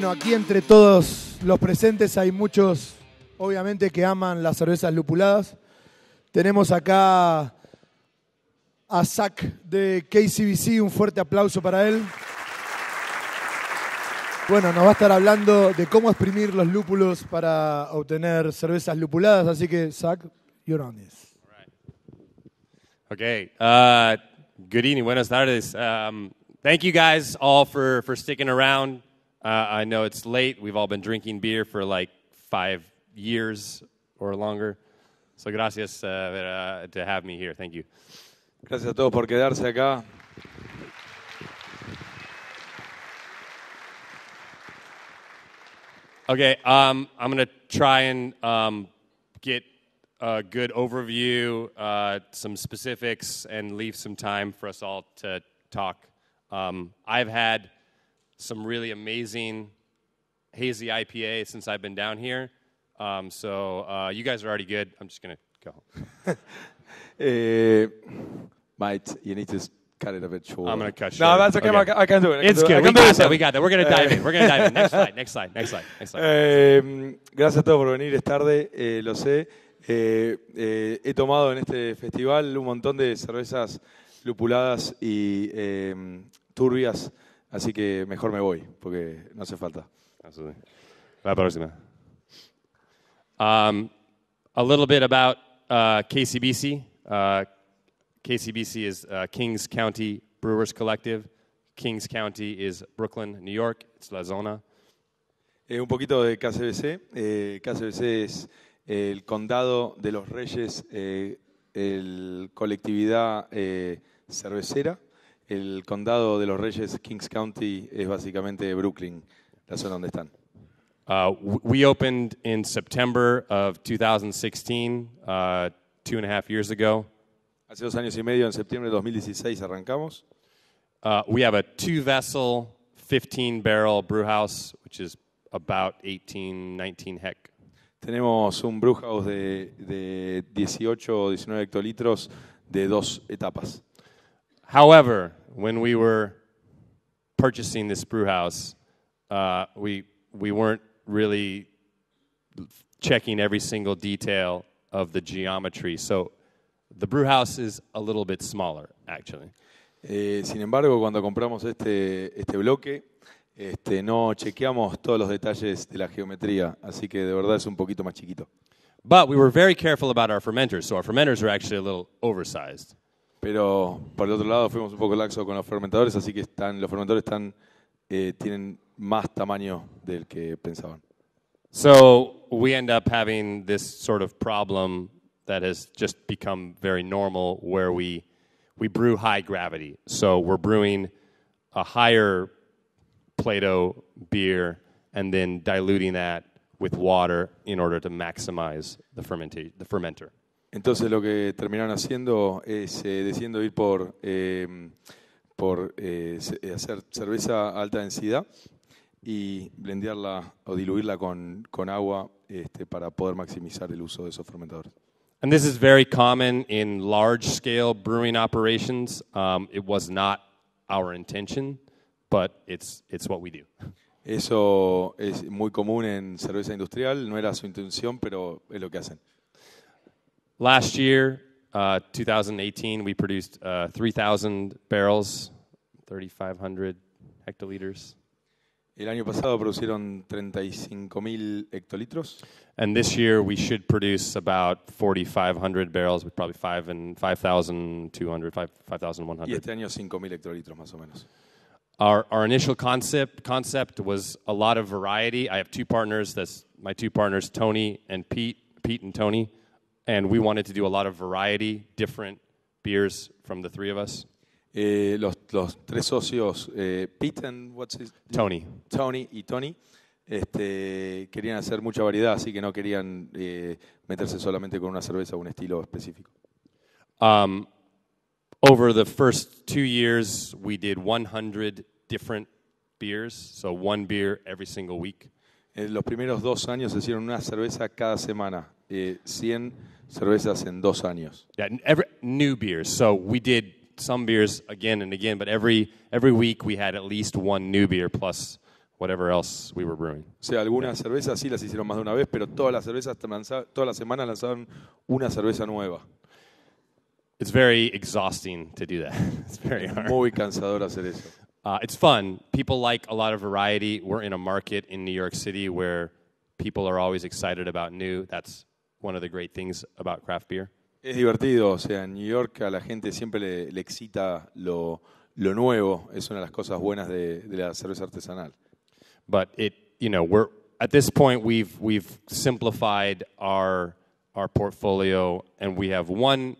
Bueno, aquí entre todos los presentes hay muchos, obviamente, que aman las cervezas lupuladas. Tenemos acá a Zach de KCBC, un fuerte aplauso para él. Bueno, nos va a estar hablando de cómo exprimir los lúpulos para obtener cervezas lupuladas, así que Zach, you're on this. Okay, good evening, buenas tardes. Thank you guys all for sticking around. I know it's late. We've all been drinking beer for like 5 years or longer. So gracias to have me here. Thank you. Gracias a todos por quedarse acá. Okay, I'm going to try and get a good overview, some specifics, and leave some time for us all to talk. I've had some really amazing hazy IPA since I've been down here. So you guys are already good. I'm just going to go. Mate, you need to cut it a bit short. I'm going to cut short. No, that's okay. I can do it. It's good. We got that. We're going to dive in. We're going to dive in. Next slide. Gracias a todos por venir. Es tarde, lo sé. He tomado en este festival un montón de cervezas lupuladas y turbias, así que mejor me voy, porque no hace falta. Absolutely. La próxima. A little bit about KCBC. KCBC is Kings County Brewers Collective. Kings County is Brooklyn, New York. It's la zona. Un poquito de KCBC. KCBC es el Condado de los Reyes, el colectividad cervecera. El Condado de los Reyes, Kings County, es básicamente Brooklyn, la zona donde están. We opened in September of 2016, 2.5 years ago. Hace 2 años y medio, en septiembre de 2016, arrancamos. We have a 2-vessel, 15-barrel brew house, which is about 18, 19 hec. Tenemos un brew house de 18 o 19 hectolitros de 2 etapas. However, when we were purchasing this brew house, we weren't really checking every single detail of the geometry. So the brew house is a little bit smaller, actually. Sin embargo, cuando compramos este bloque, no chequeamos todos los detalles de la geometría, así que de verdad es un poquito más chiquito. But we were very careful about our fermenters, so our fermenters are actually a little oversized. Pero por el otro lado fuimos un poco laxos con los fermentadores, así que los fermentadores tienen más tamaño del que pensaban. So we end up having this sort of problem that has just become very normal, where we brew high gravity. So we're brewing a higher Plato beer and then diluting that with water in order to maximize the fermenter. Entonces lo que terminaron haciendo es decidiendo ir por hacer cerveza a alta densidad y blendearla o diluirla con agua para poder maximizar el uso de esos fermentadores. And this is very common in large-scale brewing operations. It was not our intention, but it's what we do. Eso es muy común en cerveza industrial, no era su intención, pero es lo que hacen. Last year, 2018, we produced 3,000 barrels, 3,500 hectoliters. El año pasado producieron 35.000 hectolitros. And this year we should produce about 4,500 barrels, with probably 5,200, 5,100. Y este año 5.000 hectolitros más o menos. Our initial concept was a lot of variety. I have 2 partners. That's my 2 partners, Tony and Pete and Tony. And we wanted to do a lot of variety, different beers from the 3 of us. Los 3 socios, Pete and Tony y Tony, querían hacer mucha variedad, así que no querían meterse solamente con una cerveza o un estilo específico. Over the first 2 years, we did 100 different beers, so 1 beer every single week. En los primeros 2 años se hicieron una cerveza cada semana, 100 cervezas en 2 años. Yeah, new beers. So we did some beers again and again, but every week we had at least 1 new beer plus whatever else we were brewing. O sea, algunas cervezas sí las hicieron más de una vez, pero todas las cervezas, todas las semanas lanzaban una cerveza nueva. It's very exhausting to do that. It's very hard. Muy cansador hacer eso. It's fun. People like a lot of variety. We're in a market in New York City where people are always excited about new. That's one of the great things about craft beer. Es divertido, o sea, en New York a la gente siempre le excita lo nuevo. Es una de las cosas buenas de la cerveza artesanal. But we're at this point we've simplified our portfolio, and we have one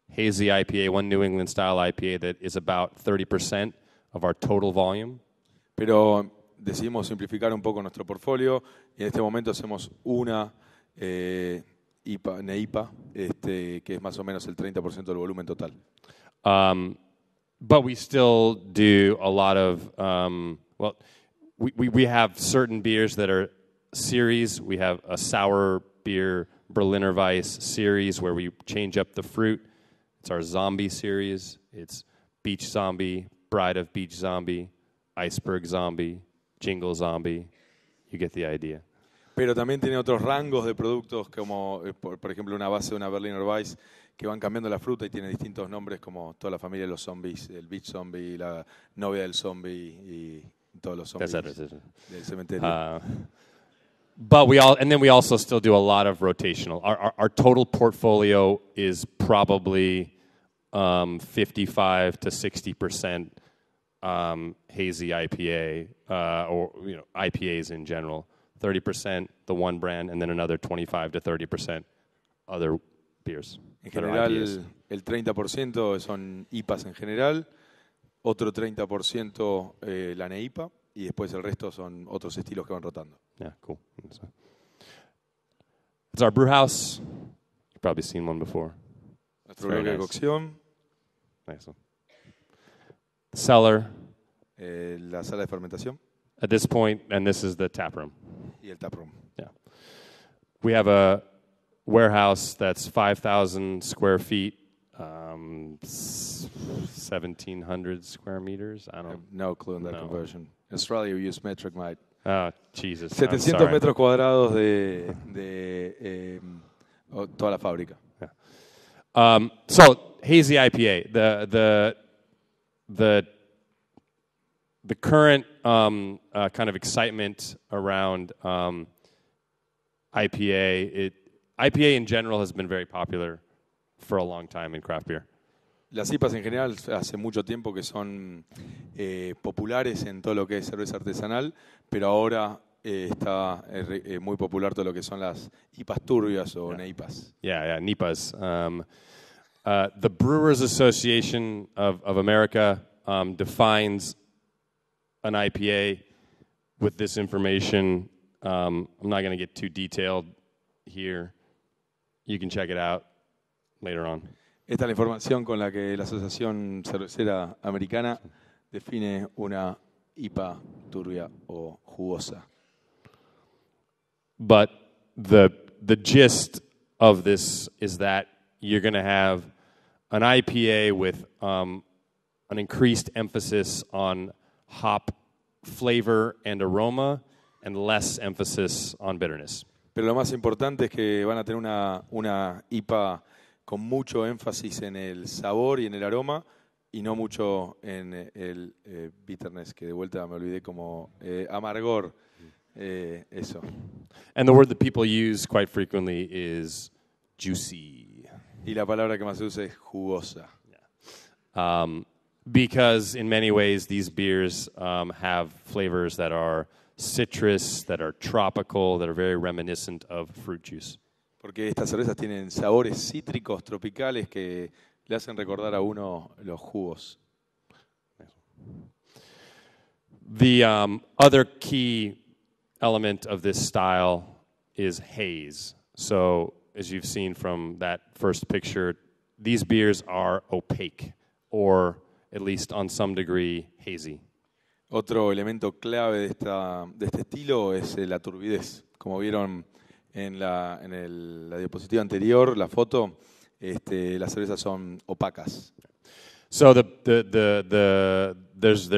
hazy IPA, one New England style IPA that is about 30% of our total volume. Pero decidimos simplificar un poco nuestro portfolio y en este momento hacemos una IPA, que es más o menos el 30% del volumen total. But we still do a lot of we have certain beers that are series. We have a sour beer Berliner Weiss series where we change up the fruit. It's our zombie series. It's Beach Zombie, Bride of Beach Zombie, Iceberg Zombie, Jingle Zombie. You get the idea. Pero también tiene otros rangos de productos como, por ejemplo, una base de una Berliner Weiss que van cambiando la fruta y tiene distintos nombres como toda la familia de los zombies, el Beach Zombie, la novia del zombie y todos los zombies del cementerio. But we also still do a lot of rotational. Our total portfolio is probably 55 to 60% hazy IPA or IPAs in general. 30% the one brand, and then another 25 to 30% other beers. En general, el 30% son IPAs en general, otro 30% la NEIPA, y después el resto son otros estilos que van rotando. Yeah, cool. It's our brew house. You've probably seen one before. Nuestro bloque de cocción. Nice one. The cellar. La sala de fermentación. At this point, and this is the tap room. Y el tap room. Yeah. We have a warehouse that's 5,000 square feet, 1,700 square meters. I don't I have no clue on that know. conversion. In Australia, we use metric, mate. Oh, Jesus. 700 metros cuadrados de toda la fábrica. Yeah. So, hazy IPA. The current kind of excitement around IPA, IPA in general has been very popular for a long time in craft beer. Las IPAs en general hace mucho tiempo que son populares en todo lo que es cerveza artesanal, pero ahora está muy popular todo lo que son las IPAs turbias o NEIPAs. Yeah, NEIPAs. The Brewers Association of America defines an IPA with this information. I'm not going to get too detailed here. You can check it out later on. Esta es la información con la que la Asociación Cervecera Americana define una IPA turbia o jugosa. But the gist of this is that you're going to have an IPA with an increased emphasis on hop flavor and aroma and less emphasis on bitterness. Pero lo más importante es que van a tener una IPA con mucho énfasis en el sabor y en el aroma y no mucho en el bitterness, que de vuelta me olvidé como amargor, eso. And the word that people use quite frequently is juicy. Y la palabra que más se usa es jugosa. Yeah. Because in many ways these beers have flavors that are citrus, that are tropical, that are very reminiscent of fruit juice. Porque estas cervezas tienen sabores cítricos tropicales que le hacen recordar a uno los jugos. The other key element of this style is haze. So, as you've seen from that first picture, these beers are opaque, or at least on some degree hazy. Otro elemento clave de este estilo es la turbidez. Como vieron en la diapositiva anterior, la foto, las cervezas son opacas. So there's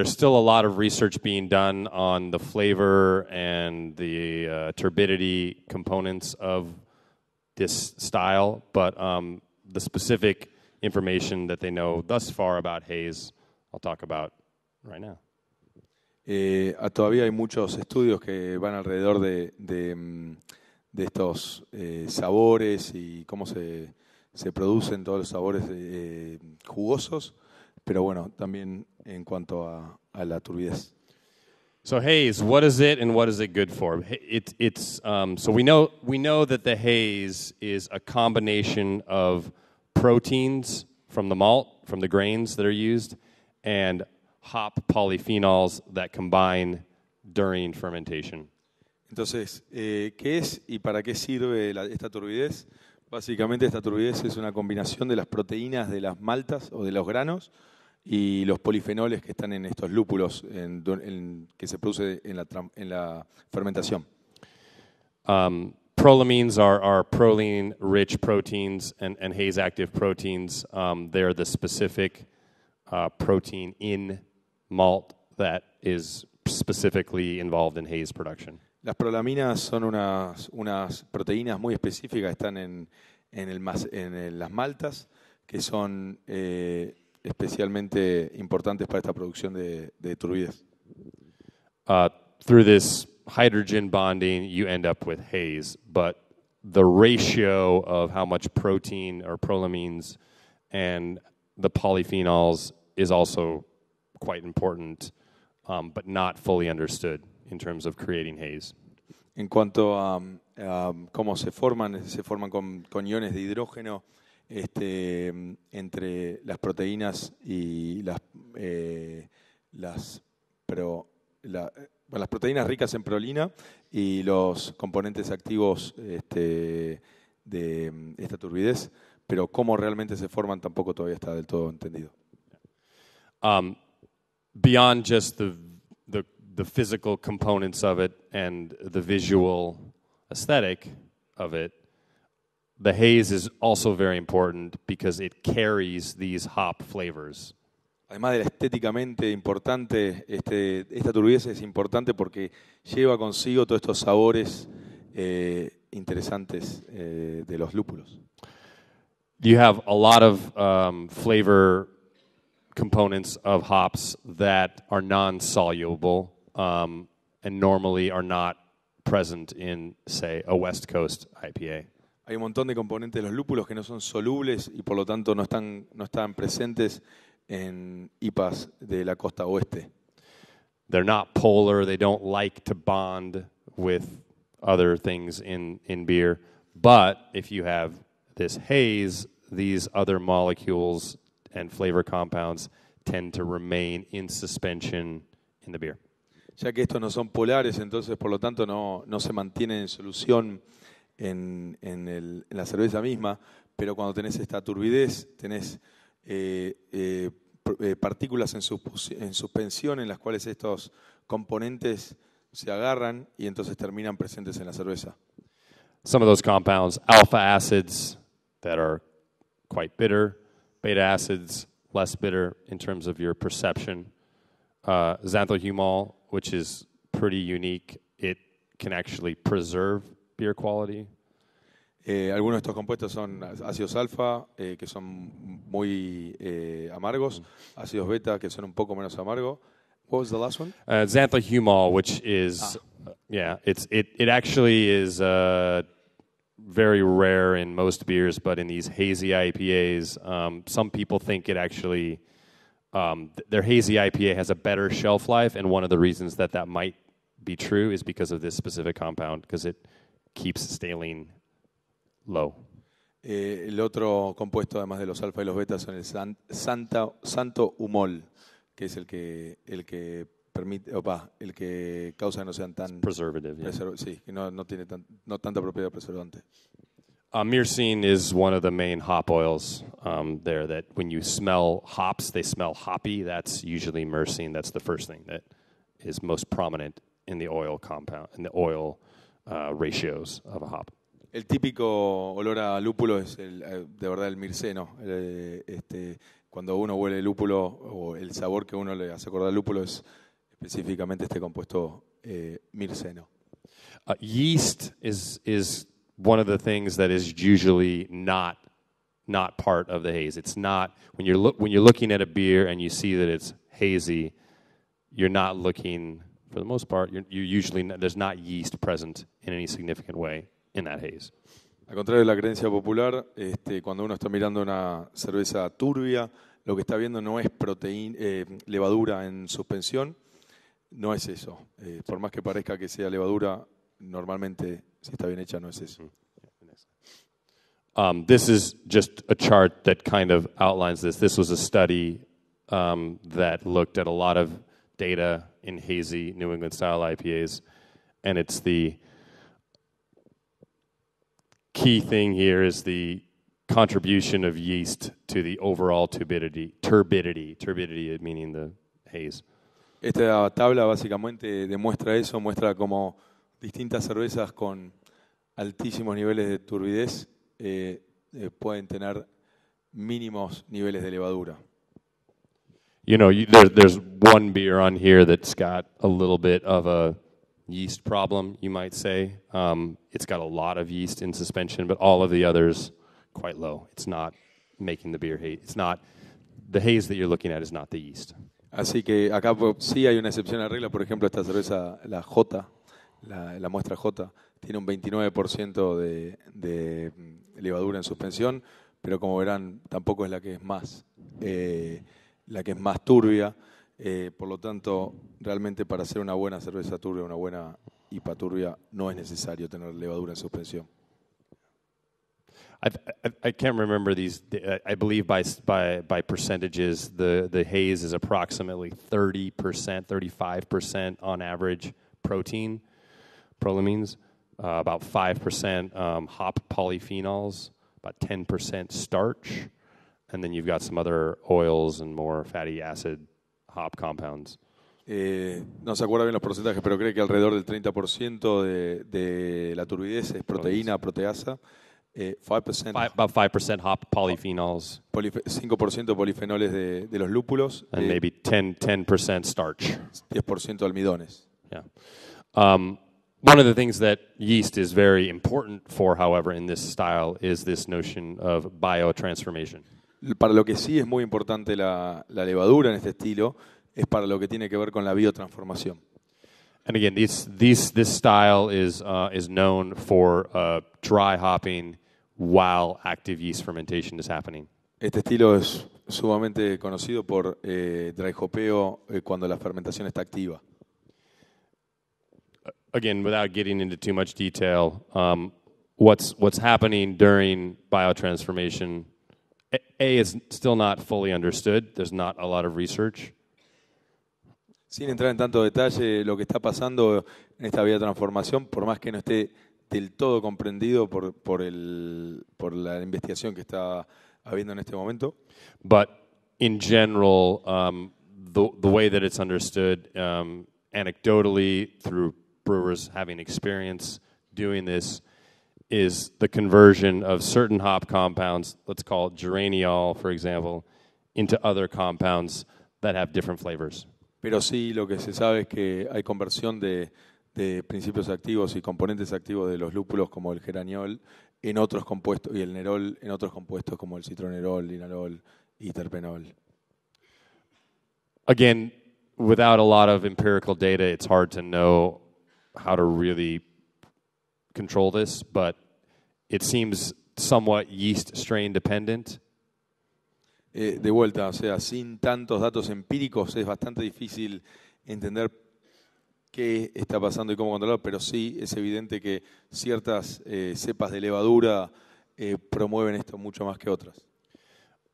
still a lot of research being done on the flavor and the turbidity components of this style, but the specific information that they know thus far about haze, I'll talk about right now. Todavía hay muchos estudios que van alrededor de estos sabores y cómo se producen todos los sabores jugosos, pero bueno, también en cuanto a la turbidez. So haze, what is it and what is it good for? So we know that the haze is a combination of proteins from the malt, from the grains that are used, and hop polyphenols that combine during fermentation. Entonces, ¿qué es y para qué sirve esta turbidez? Básicamente esta turbidez es una combinación de las proteínas de las maltas o de los granos y los polifenoles que están en estos lúpulos que se produce en la fermentación. Prolamines are proline-rich proteins and haze-active proteins. They're the specific protein in malt that is specifically involved in haze production. Las prolaminas son unas proteínas muy específicas, están en las maltas, que son especialmente importantes para esta producción de turbidez. Through this hydrogen bonding, you end up with haze, but the ratio of how much protein or prolamines and the polyphenols is also quite important, but not fully understood in terms of creating haze. En cuanto a cómo se forman con iones de hidrógeno entre las proteínas y las proteínas ricas en prolina y los componentes activos de esta turbidez, pero cómo realmente se forman tampoco todavía está del todo entendido. Beyond just the physical components of it and the visual aesthetic of it, the haze is also very important because it carries these hop flavors. Además de la estéticamente importante, esta turbidez es importante porque lleva consigo todos estos sabores interesantes de los lúpulos. You have a lot of flavor components of hops that are non-soluble and normally are not present in, say, a West Coast IPA. Hay un montón de componentes de los lúpulos que no son solubles y por lo tanto no están presentes en IPAs de la costa oeste. They're not polar, they don't like to bond with other things in beer, but if you have this haze, these other molecules and flavor compounds tend to remain in suspension in the beer. Ya que estos no son polares, entonces por lo tanto no se mantienen en solución en la cerveza misma, pero cuando tenés esta turbidez, tenés partículas en suspensión en las cuales estos componentes se agarran y entonces terminan presentes en la cerveza. Some of those compounds, alpha acids that are quite bitter, beta acids less bitter in terms of your perception. Xanthohumol, which is pretty unique, it can actually preserve beer quality. Algunos de estos compuestos son ácidos alfa, que son muy amargos, ácidos beta, que son un poco menos amargos. What was the last one? Xanthohumol, which is, it actually is very rare in most beers, but in these hazy IPAs, some people think it actually, their hazy IPA has a better shelf life, and one of the reasons that might be true is because of this specific compound, because it keeps staling low. El otro compuesto, además de los alfa y los betas, son el xanthohumol, que es el que permite, el que causa que no sean tan preservative. Sí, que no tiene tanta propiedad preservante. Myrcene is one of the main hop oils there. That when you smell hops, they smell hoppy. That's usually myrcene. That's the first thing that is most prominent in the oil compound, in the oil ratios of a hop. El típico olor a lúpulo es de verdad el mirceno. Cuando uno huele lúpulo o el sabor que uno le hace acordar al lúpulo es específicamente este compuesto mirceno. Yeast is one of the things that is usually not part of the haze. It's not when you're looking at a beer and you see that it's hazy, you're not looking, for the most part, you're usually there's not yeast present in any significant way in that haze. Al contrario de la creencia popular, cuando uno está mirando una cerveza turbia, lo que está viendo no es levadura en suspensión, no es eso. Por más que parezca que sea levadura, normalmente, si está bien hecha, no es eso. This is just a chart that kind of outlines this. This was a study that looked at a lot of data in hazy New England style IPAs, and it's the key thing here is the contribution of yeast to the overall turbidity meaning the haze. Esta tabla básicamente demuestra eso, muestra cómo distintas cervezas con altísimos niveles de turbidez pueden tener mínimos niveles de levadura. You know, there's one beer on here that's got a little bit of a yeast problem, you might say. It's got a lot of yeast in suspension, but all of the others quite low. It's not making the beer haze. It's not the haze that you're looking at is not the yeast. Así que acá sí hay una excepción a la regla. Por ejemplo, esta cerveza, la J, la muestra J, tiene un 29% de levadura en suspensión, pero como verán, tampoco es la que es más turbia. Por lo tanto, realmente para hacer una buena cerveza turbia, una buena IPA turbia, no es necesario tener levadura en suspensión. I can't remember these. I believe by percentages, the haze is approximately 30%, 35% on average prolamines, about 5% hop polyphenols, about 10% starch, and then you've got some other oils and more fatty acid hop compounds. No se acuerda bien los porcentajes, pero cree que alrededor del 30% de la turbidez es proteína, proteasa. 5%, about 5% hop polyphenols. 5% polifenoles de los lúpulos. And maybe 10% starch. 10% almidones. Yeah. One of the things that yeast is very important for, however, in this style is this notion of biotransformation. Para lo que sí es muy importante la levadura en este estilo es para lo que tiene que ver con la biotransformación. And again, this style is known for dry hopping while active yeast fermentation is happening. Este estilo es sumamente conocido por dry hopeo cuando la fermentación está activa. Again, without getting into too much detail, what's happening during biotransformation, is still not fully understood. There's not a lot of research. Sin entrar en tanto detalle, lo que está pasando en esta biotransformación, por más que no esté del todo comprendido por la investigación que está habiendo en este momento. But in general, the way that it's understood anecdotally through brewers having experience doing this is the conversion of certain hop compounds, let's call it geraniol, for example, into other compounds that have different flavors. Pero sí, lo que se sabe es que hay conversión de principios activos y componentes activos de los lúpulos como el geraniol en otros compuestos y el nerol en otros compuestos como el citronerol, linalol y terpenol. Again, without a lot of empirical data, it's hard to know how to really control this, but it seems somewhat yeast strain dependent. De vuelta, o sea, sin tantos datos empíricos es bastante difícil entender qué está pasando y cómo controlarlo, pero sí es evidente que ciertas cepas de levadura promueven esto mucho más que otras.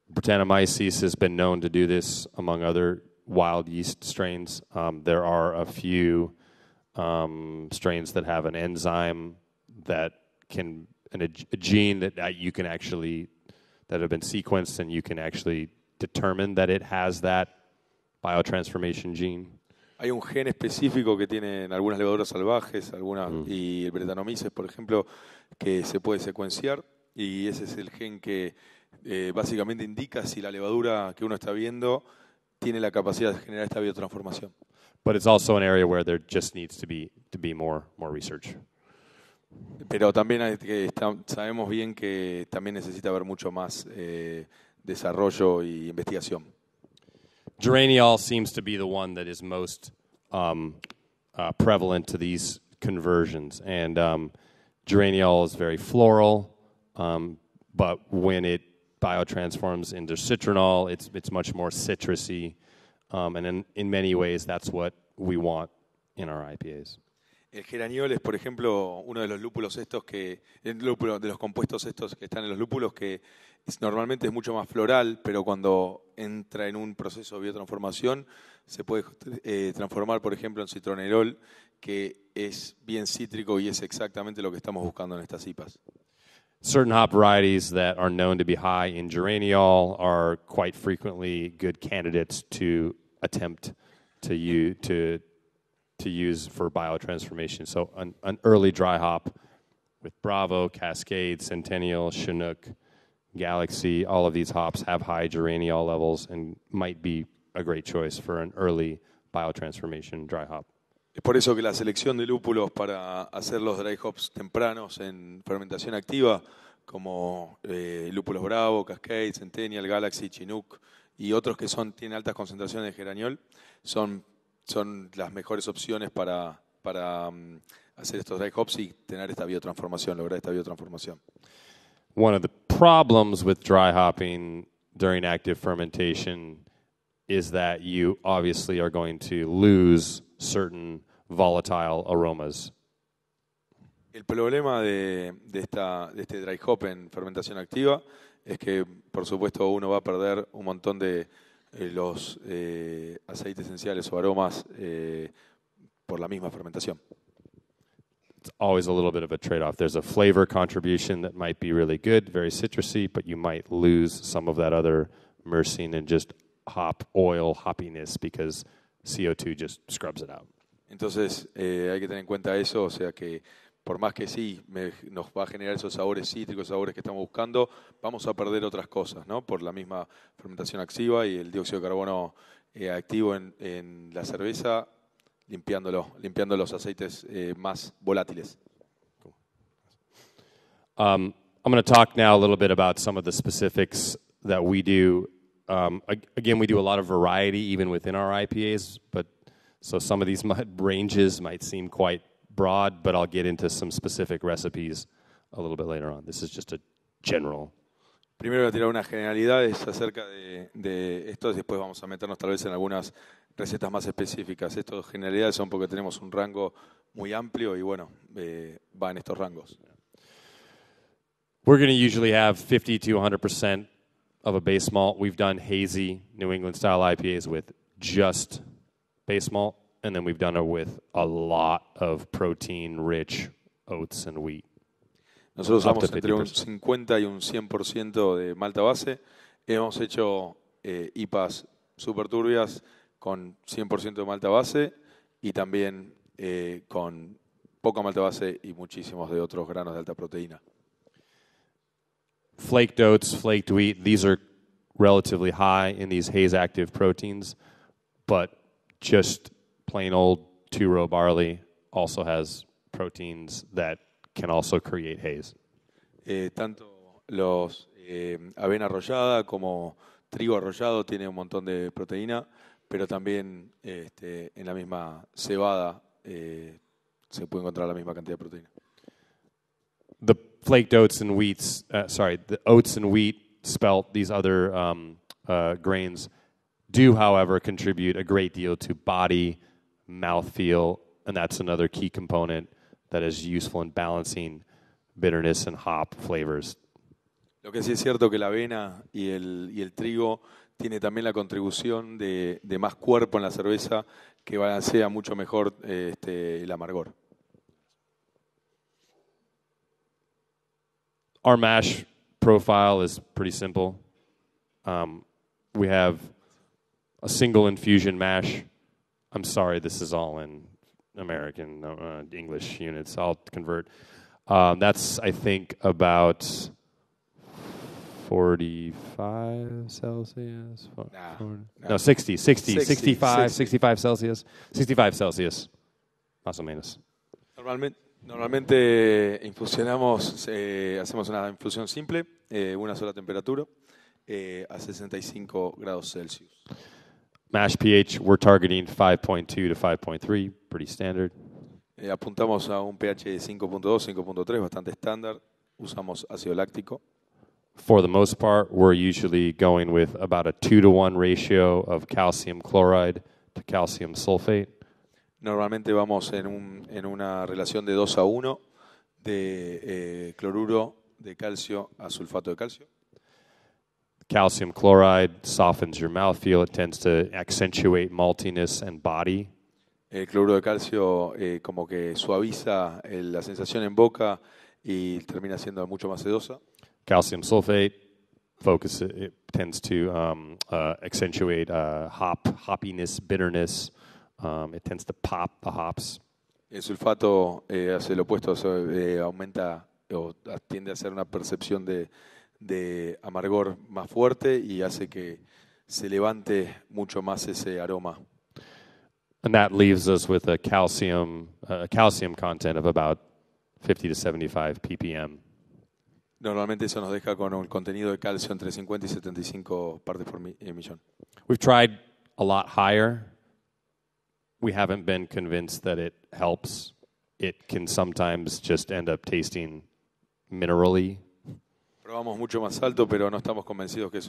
Brettanomyces has been known to do this among other wild yeast strains. There are a few strains that have an enzyme that can, a gene that you can actually, that have been sequenced and you can actually determine that it has that biotransformation gene. Hay un gen específico que tienen algunas levaduras salvajes, y el Brettanomyces, por ejemplo, que se puede secuenciar, y ese es el gen que básicamente indica si la levadura que uno está viendo tiene la capacidad de generar esta biotransformación. But it's also an area where there just needs to be more research. Pero también sabemos bien que también necesita haber mucho más desarrollo y investigación. Geraniol seems to be the one that is most prevalent to these conversions. And geraniol is very floral, but when it biotransforms into citronol, it's much more citrusy. And in many ways, that's what we want in our IPAs. El geraniol es, por ejemplo, uno de los lúpulos de los compuestos estos que están en los lúpulos que normalmente es mucho más floral, pero cuando entra en un proceso de biotransformación se puede transformar, por ejemplo, en citronerol, que es bien cítrico y es exactamente lo que estamos buscando en estas IPAs. Certain hop varieties that are known to be high in geraniol are quite frequently good candidates to attempt to use for biotransformation. So an early dry hop with Bravo, Cascade, Centennial, Chinook, Galaxy, all of these hops have high geraniol levels and might be a great choice for an early biotransformation dry hop. Es por eso que la selección de lúpulos para hacer los dry hops tempranos en fermentación activa, como lúpulos Bravo, Cascade, Centennial, Galaxy, Chinook y otros que tienen altas concentraciones de geraniol, son las mejores opciones para hacer estos dry hops y tener esta biotransformación, lograr esta biotransformación. One of the problems with dry hopping during active fermentation is that you obviously are going to lose certain volatile aromas. El problema de este dry hop en fermentación activa es que, por supuesto, uno va a perder un montón de los aceites esenciales o aromas por la misma fermentación. It's always a little bit of a trade-off. There's a flavor contribution that might be really good, very citrusy, but you might lose some of that other myrcene and just hop oil hoppiness because CO2 just scrubs it out. Entonces hay que tener en cuenta eso, o sea que por más que sí nos va a generar esos sabores cítricos, sabores que estamos buscando, vamos a perder otras cosas, ¿no? Por la misma fermentación activa y el dióxido de carbono activo en la cerveza, limpiando los aceites más volátiles. I'm going to talk now a little bit about some of the specifics that we do. Again, we do a lot of variety even within our IPAs, so some of these ranges might seem quite broad, but I'll get into some specific recipes a little bit later on. This is just a general. Primero voy a tirar unas generalidades acerca de esto, y después vamos a meternos tal vez en algunas recetas más específicas. Estas generalidades son porque tenemos un rango muy amplio y bueno, va en estos rangos. We're going to usually have 50 to 100% of a base malt. We've done hazy New England style IPAs with just base malt, and then we've done it with a lot of protein-rich oats and wheat. Nosotros usamos entre un 50 y un 100% de malta base. Hemos hecho IPAs super turbias con 100% de malta base y también con poca malta base y muchísimos de otros granos de alta proteína. Flaked oats, flaked wheat, these are relatively high in these haze-active proteins, but just plain old two-row barley also has proteins that can also create haze. Tanto los avena arrollada como trigo arrollado tiene un montón de proteína, pero también en la misma cebada se puede encontrar la misma cantidad de proteína. The flaked oats and the oats and wheat, spelt, these other grains do, however, contribute a great deal to body, mouthfeel, and that's another key component that is useful in balancing bitterness and hop flavors. Lo que sí es cierto que la avena y el trigo tiene también la contribución de más cuerpo en la cerveza que balancea mucho mejor el amargor. Our mash profile is pretty simple. We have a single infusion mash. I'm sorry, this is all in American English units. I'll convert. That's, I think, about 45 Celsius. No, 60, 65 Celsius. 65 Celsius, más o menos. Normalmente infusionamos, hacemos una infusión simple, una sola temperatura, a 65 grados Celsius. Mash pH, we're targeting 5.2 to 5.3, pretty standard. Apuntamos a un pH de 5.2, 5.3, bastante estándar. Usamos ácido láctico. For the most part, we're usually going with about a 2-to-1 ratio of calcium chloride to calcium sulfate. Normalmente vamos en una relación de 2-1 de cloruro de calcio a sulfato de calcio. Calcium chloride softens your mouthfeel. It tends to accentuate maltiness and body. El cloruro de calcio como que suaviza la sensación en boca y termina siendo mucho más sedosa. Calcium sulfate it tends to accentuate hoppiness, bitterness. It tends to pop the hops. El sulfato hace lo opuesto, aumenta o tiende a hacer una percepción de amargor más fuerte y hace que se levante mucho más ese aroma. And that leaves us with a calcium content of about 50 to 75 ppm. Normalmente eso nos deja con un contenido de calcio entre 50 y 75 partes por millón. We've tried a lot higher. We haven't been convinced that it helps. It can sometimes just end up tasting minerally. Probamos mucho más alto, pero no estamos convencidos que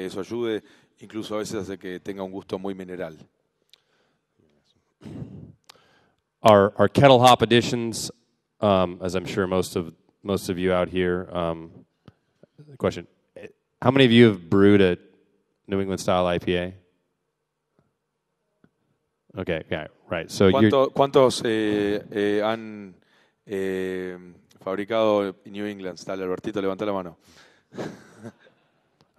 eso ayude. Incluso a veces hace que tenga un gusto muy mineral. Our kettle hop additions, as I'm sure most of you out here, question: how many of you have brewed a New England style IPA? Okay, yeah, right. So ¿Cuántos han fabricado New England style? Albertito, levanta la mano.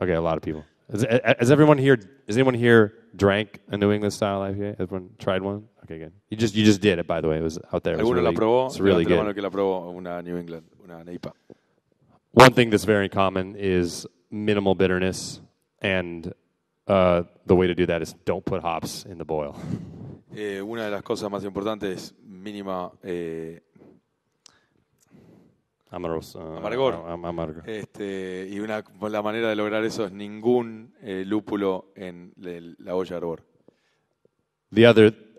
Okay, a lot of people. Has anyone here drank a New England style IPA? Everyone tried one? Okay, good. You just did it, by the way. It was out there. ¿Alguno la probó? It's really good. La mano que la probó una New England, una IPA. One thing that's very common is minimal bitterness, and the way to do that is don't put hops in the boil. Una de las cosas más importantes es mínima amargor. Y la manera de lograr eso es ningún lúpulo en la olla de hervor.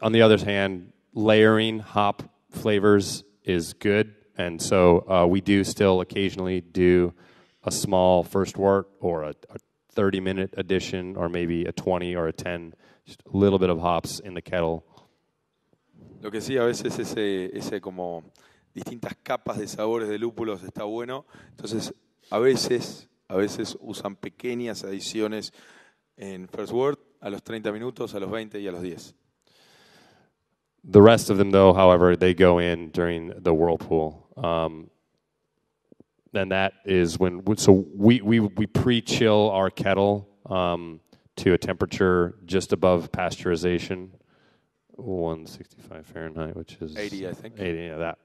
On the other hand, layering hop flavors is good, and so we do still occasionally do a small first wort or a 30-minute addition, or maybe a 20 or a 10, just a little bit of hops in the kettle. Lo que sí, a veces ese como distintas capas de sabores de lúpulos está bueno. Entonces, a veces usan pequeñas adiciones en first wort a los 30 minutos, a los 20 y a los 10. The rest of them, though, however, they go in during the whirlpool. And that is so we pre-chill our kettle to a temperature just above pasteurization, 165 Fahrenheit, which is 80, I think. 80, yeah, that.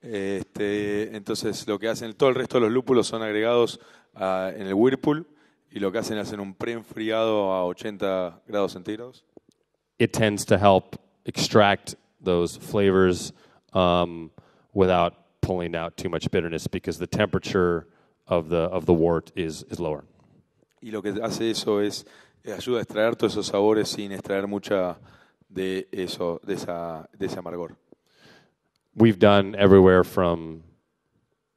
Entonces, lo que hacen, todo el resto de los lúpulos son agregados en el whirlpool, y lo que hacen un pre-enfriado a 80 grados centígrados. It tends to help extract those flavors without pulling out too much bitterness, because the temperature of the wort is lower. Y lo que hace eso es ayuda a extraer todos esos sabores sin extraer mucha de ese amargor. We've done everywhere from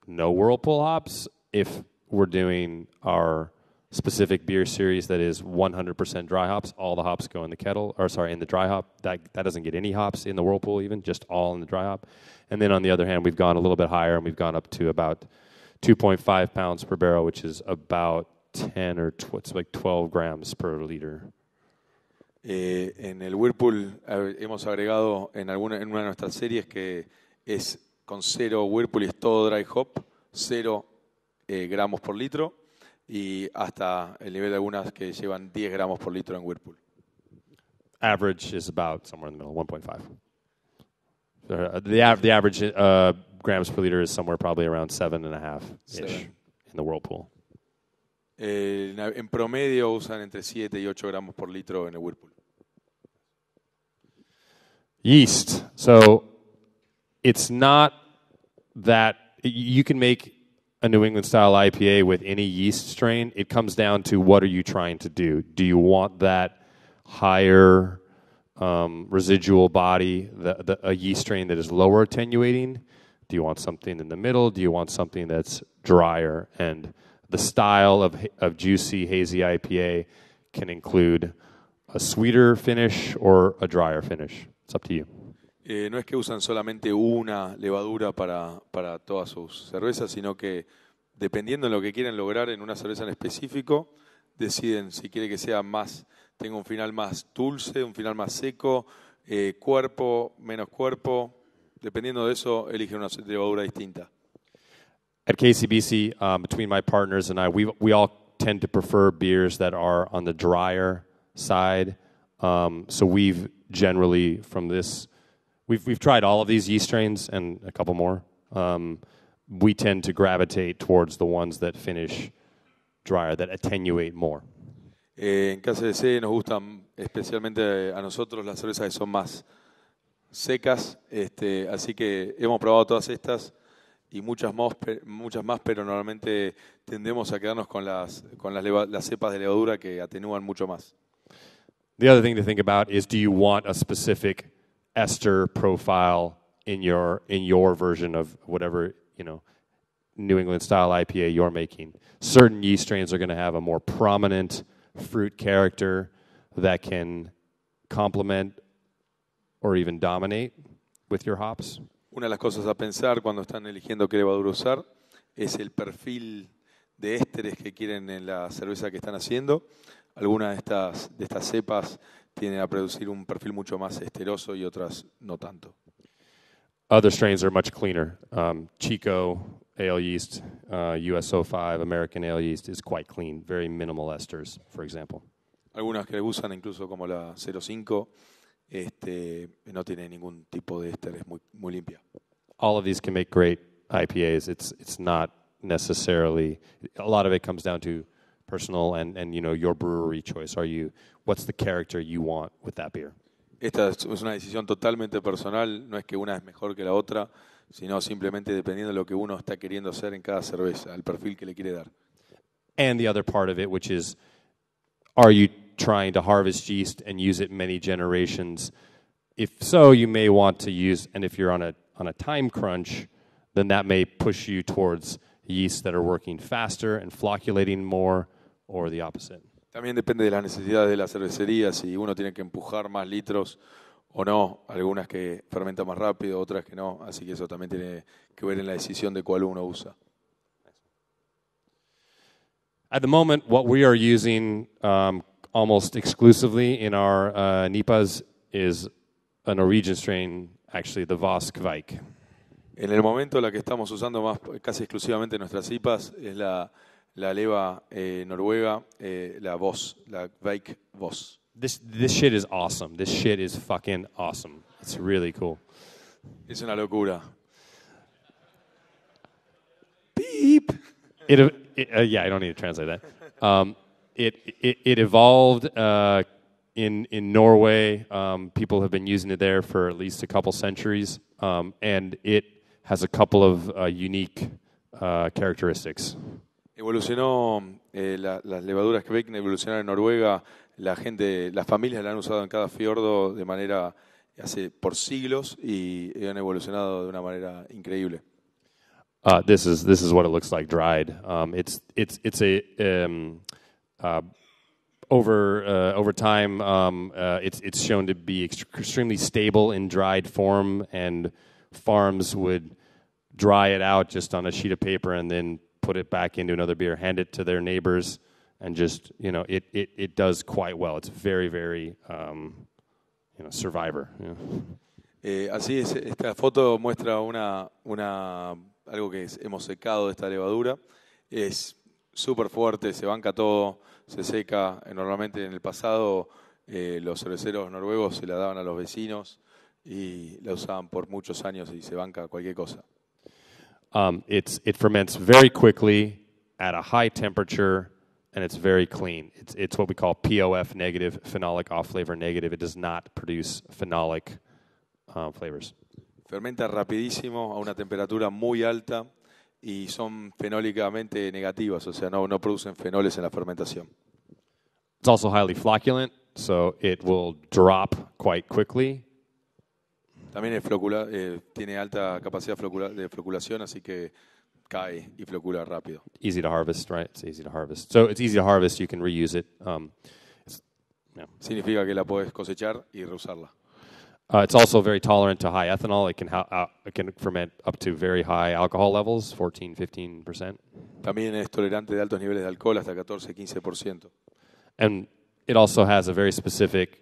no whirlpool hops, if we're doing our specific beer series that is 100% dry hops, all the hops go in the kettle, in the dry hop. That doesn't get any hops in the whirlpool even, just all in the dry hop. And then on the other hand, we've gone a little bit higher, and we've gone up to about 2.5 pounds per barrel, which is about 10 or it's like 12 grams per liter. En el whirlpool hemos agregado en una de nuestras series que es con 0 whirlpool y es todo dry hop, 0 gramos por litro, y hasta el nivel de algunas que llevan 10 gramos por litro en whirlpool. Average is about somewhere in the middle, 1.5. The average grams per liter is somewhere probably around 7.5-ish in the whirlpool. En promedio usan entre 7 y 8 gramos por litro en el whirlpool. Yeast. So it's not that you can make a New England style IPA with any yeast strain. It comes down to what are you trying to do? Do you want that higher residual body, a yeast strain that is lower attenuating? Do you want something in the middle? Do you want something that's drier? And the style of juicy, hazy IPA can include a sweeter finish or a drier finish. It's up to you. No es que usan solamente una levadura para todas sus cervezas, sino que dependiendo de lo que quieren lograr en una cerveza en específico, deciden si quiere que sea más, tenga un final más dulce, un final más seco, cuerpo, menos cuerpo. Dependiendo de eso, eligen una levadura distinta. At KCBC, between my partners and I, we all tend to prefer beers that are on the drier side. So we've generally, from this, we've tried all of these yeast strains and a couple more. We tend to gravitate towards the ones that finish drier, that attenuate more. En KCBC nos gustan especialmente a nosotros las cervezas que son más secas, así que hemos probado todas estas y muchas más, pero normalmente tendemos a quedarnos con las cepas de levadura que atenúan mucho más. The other thing to think about is, do you want a specific ester profile in your version of whatever, New England style IPA you're making? Certain yeast strains are going to have a more prominent fruit character that can complement or even dominate with your hops. Una de las cosas a pensar cuando están eligiendo qué levadura usar es el perfil de ésteres que quieren en la cerveza que están haciendo. Algunas de estas cepas tienden a producir un perfil mucho más esteroso y otras no tanto. Other strains are much cleaner. Chico ale yeast, US-05, American ale yeast is quite clean, very minimal esters, for example. Algunas que usan incluso como la 05 no tiene ningún tipo de éster, es muy limpia. All of these can make great IPAs. It's not necessarily, a lot of it comes down to personal and your brewery choice. What's the character you want with that beer? Esta es una decisión totalmente personal, no es que una es mejor que la otra, sino simplemente dependiendo de lo que uno está queriendo hacer en cada cerveza, el perfil que le quiere dar. And the other part of it, which is, are you trying to harvest yeast and use it many generations? If so, you may want to use, and if you're on a time crunch, then that may push you towards yeasts that are working faster and flocculating more, or the opposite. También depende de las necesidades de la cervecería, si uno tiene que empujar más litros o no, algunas que fermentan más rápido, otras que no, así que eso también tiene que ver en la decisión de cuál uno usa. At the moment, what we are using almost exclusively in our NIPAs is a Norwegian strain, actually the Voskvik. En el momento la que estamos usando más casi exclusivamente en nuestras IPAs es la leva noruega, la Voss, la Vik Voss. This shit is awesome. This shit is fucking awesome. It's really cool. Es una locura. Beep. Yeah, I don't need to translate that. It evolved in Norway. People have been using it there for at least a couple centuries, and it has a couple of unique characteristics. Evolucionó, las levaduras que Kvik evolucionaron en Noruega. Las familias la han usado en cada fiordo de manera por siglos y han evolucionado de una manera increíble. This is what it looks like dried. Over time, it's shown to be extremely stable in dried form, and farms would dry it out just on a sheet of paper and then put it back into another beer, hand it to their neighbors, and just it does quite well. It's very, very survivor. Así es, esta foto muestra algo que hemos secado de esta levadura. Es súper fuerte, se banca todo, se seca. Normalmente en el pasado los cerveceros noruegos se la daban a los vecinos y la usaban por muchos años y se banca cualquier cosa. It ferments very quickly at a high temperature, and it's very clean. It's what we call POF negative, phenolic off flavor negative. It does not produce phenolic flavors. Fermenta rapidísimo a una temperatura muy alta y son fenólicamente negativas, o sea, no producen fenoles en la fermentación. It's also highly flocculent, so it will drop quite quickly. También es tiene alta capacidad de floculación, así que cae y flocula rápido. Easy to harvest, right? It's easy to harvest. So it's easy to harvest. You can reuse it. Significa que la podés cosechar y reusarla. It's also very tolerant to high ethanol. It can ferment up to very high alcohol levels, 14-15%. También es tolerante de altos niveles de alcohol, hasta 14-15%. And it also has a very specific,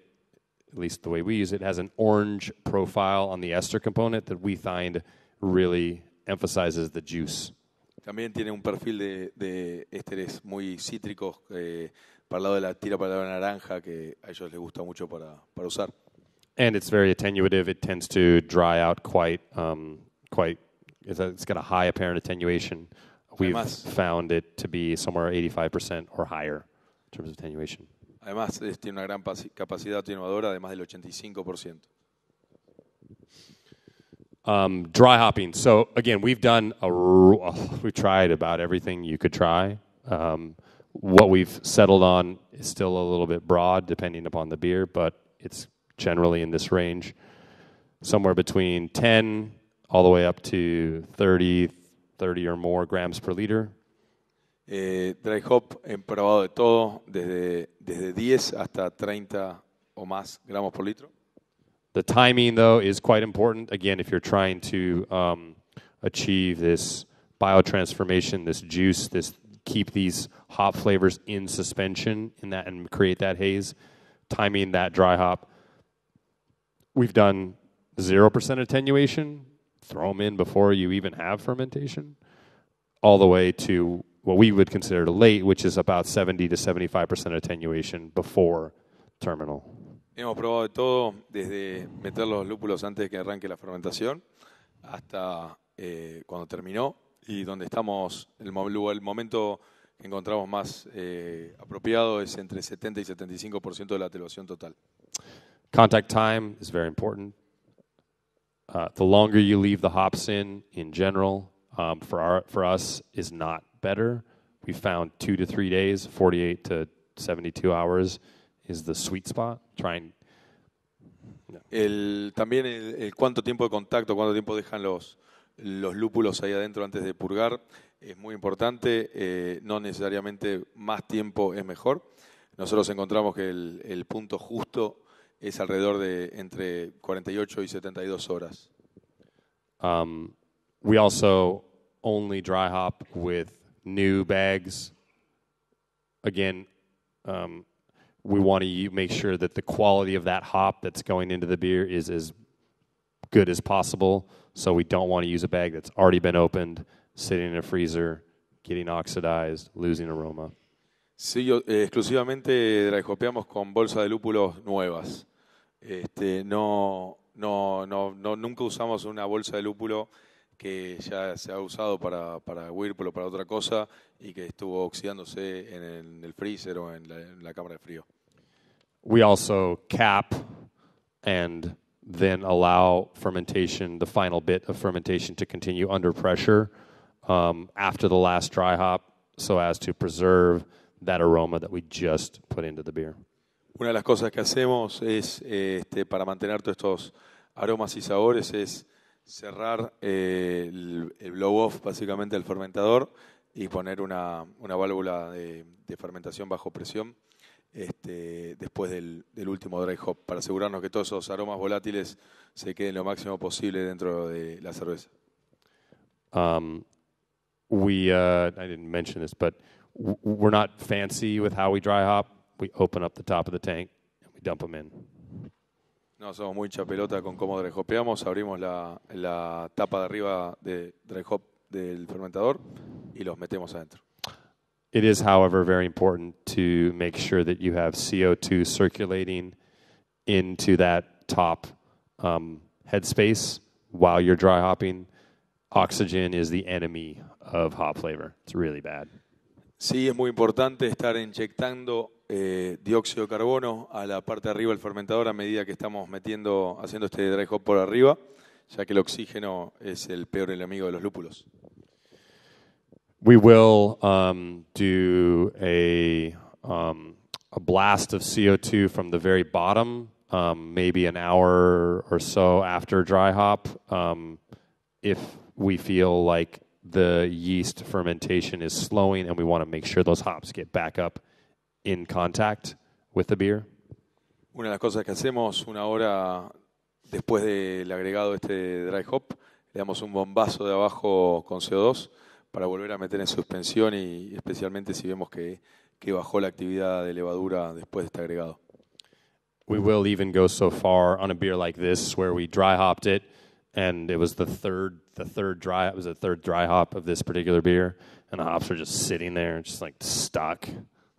at least the way we use it, has an orange profile on the ester component that we find really emphasizes the juice. También tiene un perfil de ésteres muy cítricos para el lado de la tira para el lado de la naranja que a ellos les gusta mucho para usar. And it's very attenuative. It tends to dry out quite. It's got a high apparent attenuation. We've found it to be somewhere 85% or higher in terms of attenuation. Además, tiene una gran capacidad atenuadora de más del 85%. Dry hopping. So again, we've tried about everything you could try. What we've settled on is still a little bit broad, depending upon the beer, but it's generally in this range, somewhere between 10 all the way up to 30 or more grams per liter. Dry hop, he probado de todo, desde 10 hasta 30 o más gramos por litro. The timing, though, is quite important. Again, if you're trying to achieve this biotransformation, this juice, keep these hop flavors in suspension in that and create that haze, timing that dry hop. We've done 0% attenuation, throw them in before you even have fermentation, all the way to what we would consider late, which is about 70 to 75% attenuation before terminal. Hemos probado de todo, desde meter los lúpulos antes de que arranque la fermentación hasta cuando terminó, y donde estamos, el momento que encontramos más apropiado es entre 70 y 75% de la atenuación total. Contact time is very important. The longer you leave the hops in general, for us, is not better. We found 2 to 3 days, 48 to 72 hours is the sweet spot. También el cuánto tiempo de contacto, cuánto tiempo dejan los lúpulos ahí adentro antes de purgar es muy importante. No necesariamente más tiempo es mejor. Nosotros encontramos que el punto justo es alrededor de entre 48 y 72 horas. We also only dry hop with new bags. Again, we want to make sure that the quality of that hop that's going into the beer is as good as possible. So we don't want to use a bag that's already been opened, sitting in a freezer, getting oxidized, losing aroma. Sí, exclusivamente dry hopeamos con bolsas de lúpulos nuevas. Nunca usamos una bolsa de lúpulo que ya se ha usado para Whirlpool o para otra cosa y que estuvo oxidándose en el freezer o en la cámara de frío. We also cap and then allow fermentation, the final bit of fermentation, to continue under pressure after the last dry hop, so as to preserve that aroma that we just put into the beer. Una de las cosas que hacemos es, para mantener todos estos aromas y sabores, es cerrar el blow-off básicamente del fermentador y poner una válvula de fermentación bajo presión después del último dry hop, para asegurarnos que todos esos aromas volátiles se queden lo máximo posible dentro de la cerveza. I didn't mention this, but we're not fancy with how we dry hop. We open up the top of the tank and we dump them in. No somos muy chapelota con cómo dry hopeamos. Abrimos la tapa de arriba de dry hop del fermentador y los metemos adentro. It is, however, very important to make sure that you have CO2 circulating into that top headspace while you're dry hopping. Oxygen is the enemy of hop flavor. It's really bad. Sí, es muy importante estar inyectando dióxido de carbono a la parte de arriba del fermentador a medida que estamos haciendo este dry hop por arriba, ya que el oxígeno es el peor enemigo de los lúpulos. We will do a blast of CO2 from the very bottom, maybe an hour or so after dry hop, if we feel like the yeast fermentation is slowing and we want to make sure those hops get back up in contact with the beer. Una de las cosas que hacemos una hora después del agregado este dry hop, le damos un bombazo de abajo con CO2 para volver a meter en suspensión y especialmente si vemos que bajó la actividad de levadura después de este agregado. We will even go so far on a beer like this where we dry hopped it, and it was the third dry hop of this particular beer, and the hops are just sitting there, just like stuck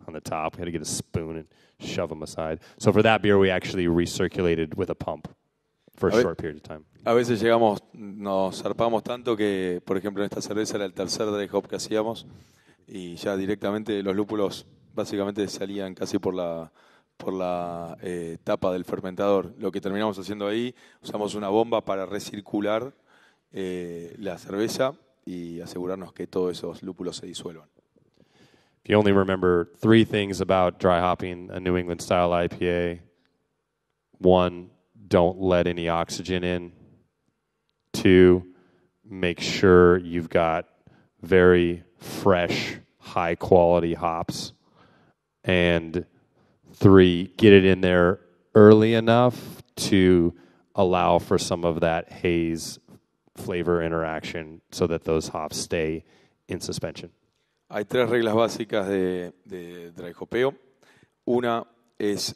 on the top. We had to get a spoon and shove them aside. So for that beer, we actually recirculated with a pump for a short period of time. A veces nos zarpamos tanto que, por ejemplo, en esta cerveza era el tercer dry hop que hacíamos y ya directamente los lúpulos básicamente salían casi por la tapa del fermentador. Lo que terminamos haciendo ahí, usamos una bomba para recircular la cerveza y asegurarnos que todos esos lúpulos se disuelvan. If you only remember 3 things about dry hopping a New England style IPA, 1, don't let any oxygen in. 2, make sure you've got very fresh, high quality hops. And 3, get it in there early enough to allow for some of that haze flavor interaction so that those hops stay in suspension. Hay 3 reglas básicas de dry hopeo. Una es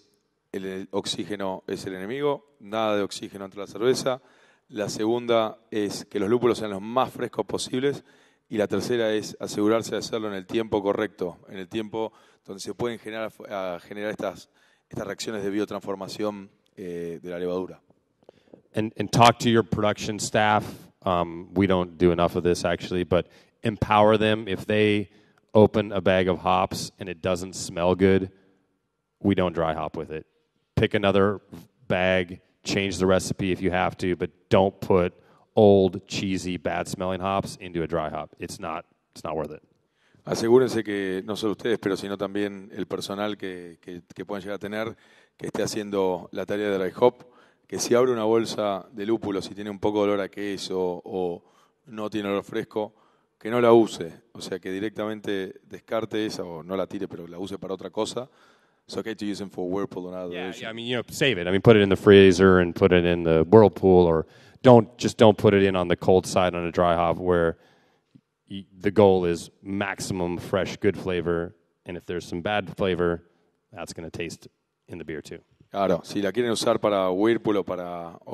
el oxígeno es el enemigo, nada de oxígeno entre la cerveza. La segunda es que los lúpulos sean los más frescos posibles. Y la tercera es asegurarse de hacerlo en el tiempo correcto, en el tiempo donde se pueden generar estas reacciones de biotransformación de la levadura. And talk to your production staff. We don't do enough of this actually, but empower them. If they open a bag of hops and it doesn't smell good, we don't dry hop with it. Pick another bag, change the recipe if you have to, but don't put old, cheesy, bad-smelling hops into a dry hop. It's not worth it. Asegúrense que no solo ustedes, pero sino también el personal que pueden llegar a tener, que esté haciendo la tarea de dry hop, que si abre una bolsa de lúpulos y tiene un poco de olor a queso o no tiene olor fresco, que no la use. O sea, que directamente descarte esa o no la tire, pero la use para otra cosa. It's okay to use them for Whirlpool and other. Yeah, I mean, save it. I mean, put it in the freezer and put it in the Whirlpool, or don't put it in on the cold side on a dry hop where the goal is maximum fresh, good flavor, and if there's some bad flavor, that's going to taste in the beer too. Claro, si la quieren usar para Whirlpool o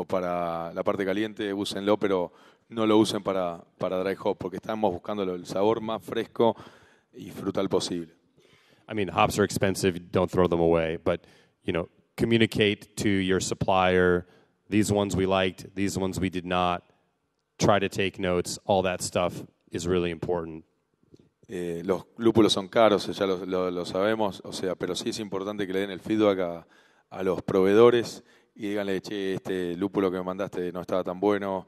para la parte caliente, úsenlo, pero no lo usen para dry hop, porque estamos buscando el sabor más fresco y frutal posible. I mean, hops are expensive, don't throw them away, but, communicate to your supplier, these ones we liked, these ones we did not, try to take notes, all that stuff is really important. Los lúpulos son caros, ya lo sabemos, o sea, pero sí es importante que le den el feedback a los proveedores y díganle, che, este lúpulo que me mandaste no estaba tan bueno,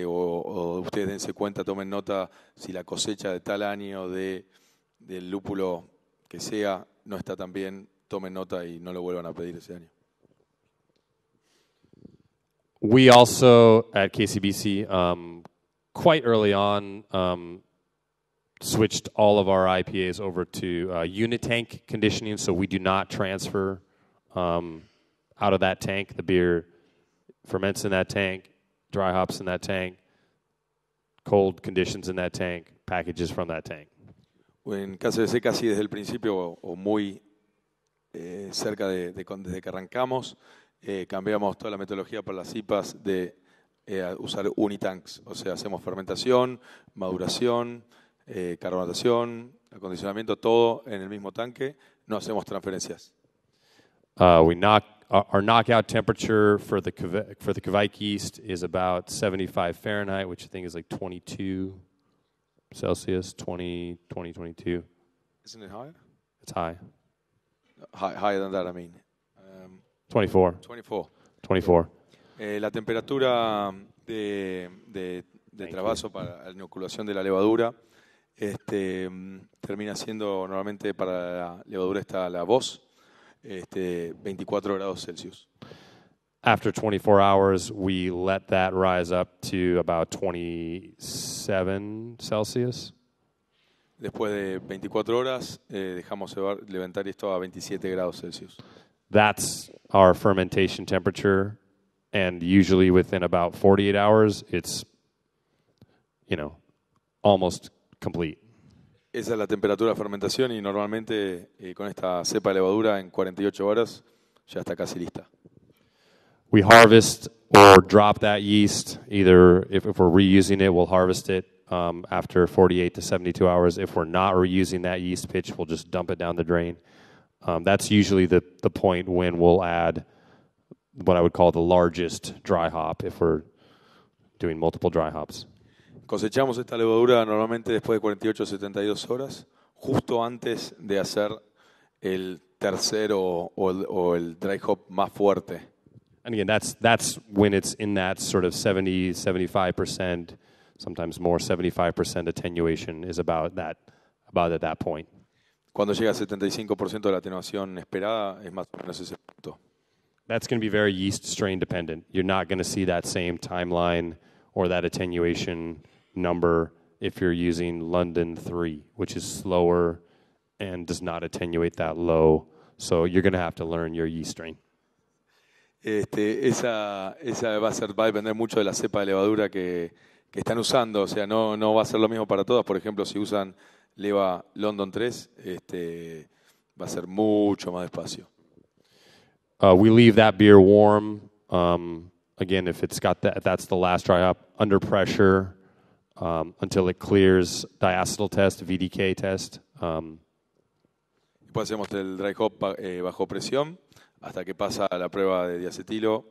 o ustedes dense cuenta, tomen nota si la cosecha de tal año del lúpulo que sea no está tan bien, tomen nota y no lo vuelvan a pedir ese año. We also, at KCBC, quite early on, switched all of our IPAs over to unit tank conditioning, so we do not transfer out of that tank. The beer ferments in that tank, dry hops in that tank, cold conditions in that tank, packages from that tank. En KCBC casi desde el principio o muy cerca desde que arrancamos, cambiamos toda la metodología para las IPAs de usar unitanks. O sea, hacemos fermentación, maduración, carbonatación, acondicionamiento todo en el mismo tanque, no hacemos transferencias. Our knockout temperature for the Kveik yeast is about 75 Fahrenheit, which I think is like 22 Celsius, 22. Isn't it higher? It's high. Higher than that, I mean. 24. 24. La temperatura de trasvaso para la inoculación de la levadura termina siendo normalmente para la levadura está la voz 24 grados Celsius. After 24 hours, we let that rise up to about 27 Celsius. Después de 24 horas, dejamos levantar esto a 27 grados Celsius. That's our fermentation temperature, and usually within about 48 hours, it's, almost complete. Esa es la temperatura de fermentación y normalmente con esta cepa de levadura en 48 horas ya está casi lista. We harvest or drop that yeast. Either if we're reusing it, we'll harvest it after 48 to 72 hours. If we're not reusing that yeast pitch, we'll just dump it down the drain. That's usually the point when we'll add what I would call the largest dry hop if we're doing multiple dry hops. Cosechamos esta levadura normalmente después de 48 o 72 horas, justo antes de hacer el tercero o el dry hop más fuerte. And again, that's when it's in that sort of 70, 75%, sometimes more, 75% attenuation is about at that point. Cuando llega a 75% de la atenuación esperada, es más o menos ese punto. That's going to be very yeast strain dependent. You're not going to see that same timeline or that attenuation number if you're using London 3, which is slower and does not attenuate that low. So you're going to have to learn your yeast strain. Esa va a depender mucho de la cepa de levadura que están usando. O sea, no va a ser lo mismo para todas. Por ejemplo, si usan leva London 3, va a ser mucho más despacio. We leave that beer warm. Again, if it's got that's the last dry hop, under pressure until it clears diacetyl test, VDK test. Después hacemos el dry hop bajo presión hasta que pasa la prueba de diacetilo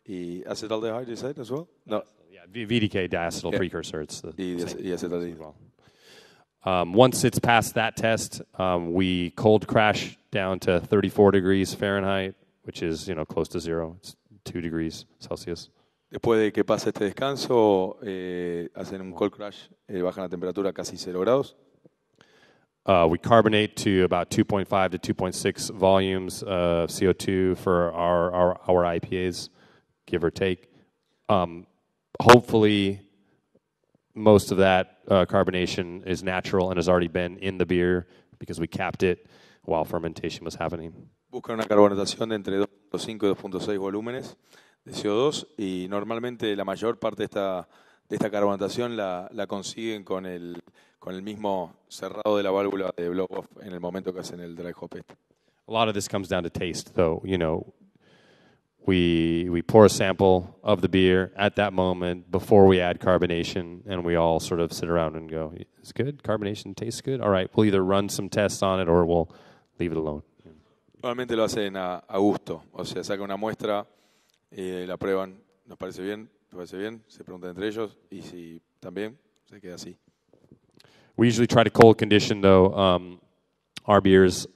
y acetaldehyde, is it as well? No. Yeah, VDK diacetyl precursor. It's the y acetaldehyde. Well. Once it's past that test, we cold crash down to 34 degrees Fahrenheit, which is close to zero. It's 2 degrees Celsius. Después de que pase este descanso, hacen un cold crash, bajan la temperatura a casi 0 grados. We carbonate to about 2.5 to 2.6 volumes of CO2 for our IPAs, give or take. Hopefully, most of that carbonation is natural and has already been in the beer because we capped it while fermentation was happening. Buscan una carbonatación de entre 2.5 y 2.6 volúmenes de CO2 y normalmente la mayor parte de esta carbonatación la consiguen con el mismo cerrado de la válvula de blow-off en el momento que hacen el dry hop. A lot of this comes down to taste, though. We pour a sample of the beer at that moment before we add carbonation, and we all sort of sit around and go, "It's good. Carbonation tastes good. All right, we'll either run some tests on it or we'll leave it alone." Normalmente lo hacen a gusto, o sea, sacan una muestra, la prueban, ¿nos parece bien? ¿Nos parece bien? Se preguntan entre ellos y si también se queda así. We usually try to cold condition, though, our beers.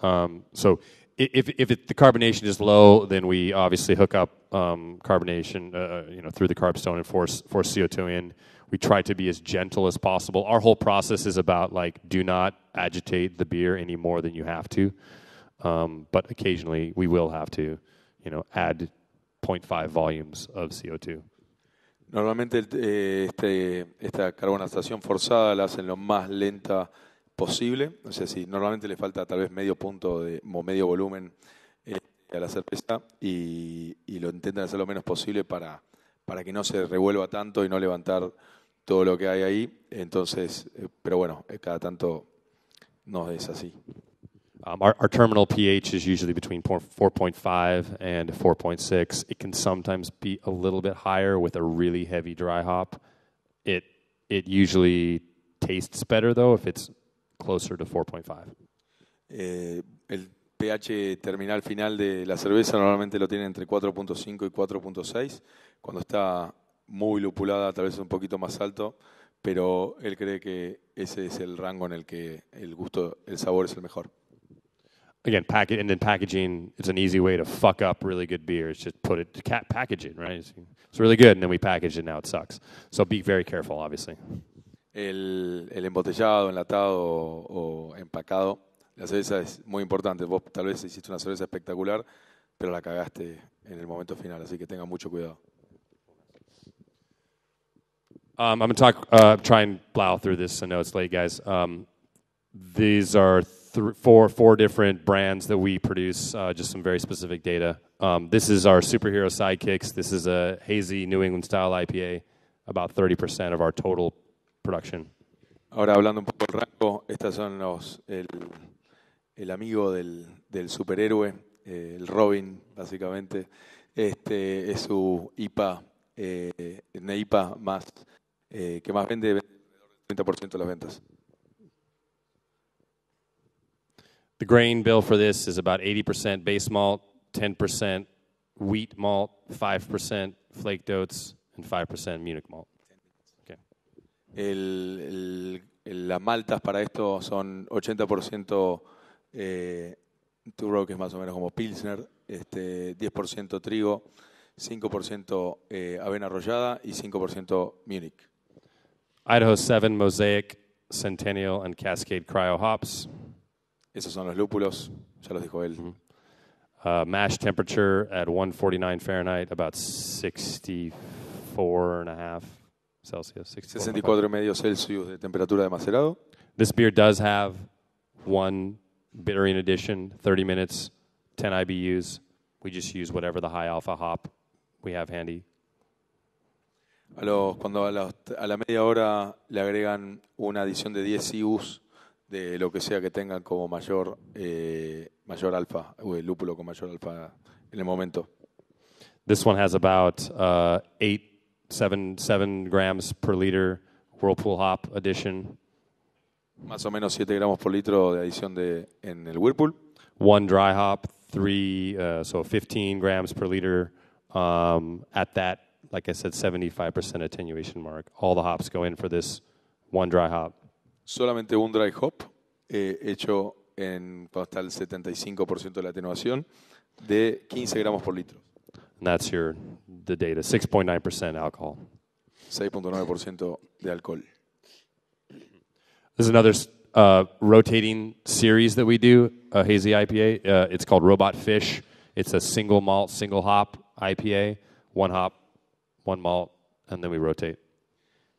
So if the carbonation is low, then we obviously hook up carbonation, through the carb stone and force CO2 in. We try to be as gentle as possible. Our whole process is about do not agitate the beer any more than you have to. But occasionally we will have to, add 0.5 volumes of CO2. Normalmente esta carbonatación forzada la hacen lo más lenta posible. O sea, si normalmente le falta tal vez medio punto o medio volumen a la cerveza y lo intentan hacer lo menos posible para que no se revuelva tanto y no levantar todo lo que hay ahí. Entonces, pero bueno, cada tanto no es así. Our terminal pH is usually between 4.5 and 4.6. It can sometimes be a little bit higher with a really heavy dry hop. It usually tastes better, though, if it's closer to 4.5. El pH terminal final de la cerveza normalmente lo tiene entre 4.5 y 4.6. Cuando está muy lupulada tal vez es un poquito más alto, pero él cree que ese es el rango en el que el sabor es el mejor. Again, and then packaging is an easy way to fuck up really good beers. Just package it, right? It's really good, and then we package it, now it sucks. So be very careful, obviously. El embotellado, enlatado o empacado, la cerveza es muy importante. Vos tal vez hiciste una cerveza espectacular, pero la cagaste en el momento final, así que tengan mucho cuidado. I'm going to try and plow through this. I know it's late, guys. These are four different brands that we produce, just some very specific data. This is our superhero sidekicks. This is a hazy New England style IPA, about 30% of our total production. Ahora hablando un poco del rango, estas son el amigo del superhéroe, el Robin, básicamente. Este es su IPA, una IPA más que más vende alrededor del 30% de las ventas. The grain bill for this is about 80% base malt, 10% wheat malt, 5% flaked oats, and 5% Munich malt. Okay. Las maltas para esto son 80% two row, que es más o menos como Pilsner, 10% trigo, 5% avena arrollada y 5% Munich. Idaho 7 Mosaic, Centennial, and Cascade Cryo hops. Esos son los lúpulos, ya los dijo él. Mash temperature at 149 Fahrenheit, about 64.5 Celsius. 64,5 Celsius de temperatura de macerado. This beer does have one bittering addition, 30 minutes, 10 IBUs. We just use whatever the high alpha hop we have handy. Cuando a la media hora le agregan una adición de 10 IBUs de lo que sea que tengan como mayor alfa, o el lúpulo con mayor alfa en el momento. This one has about 7 grams per liter Whirlpool hop addition. Más o menos 7 gramos por litro de adición en el Whirlpool. One dry hop, so 15 grams per liter at that, like I said, 75% attenuation mark. All the hops go in for this one dry hop. Solamente un dry hop hecho cuando está el 75% de la atenuación de 15 gramos por litro. And that's the data, 6.9% alcohol. 6.9% de alcohol. There's another rotating series that we do, a hazy IPA. It's called Robot Fish. It's a single malt, single hop IPA, one hop, one malt, and then we rotate.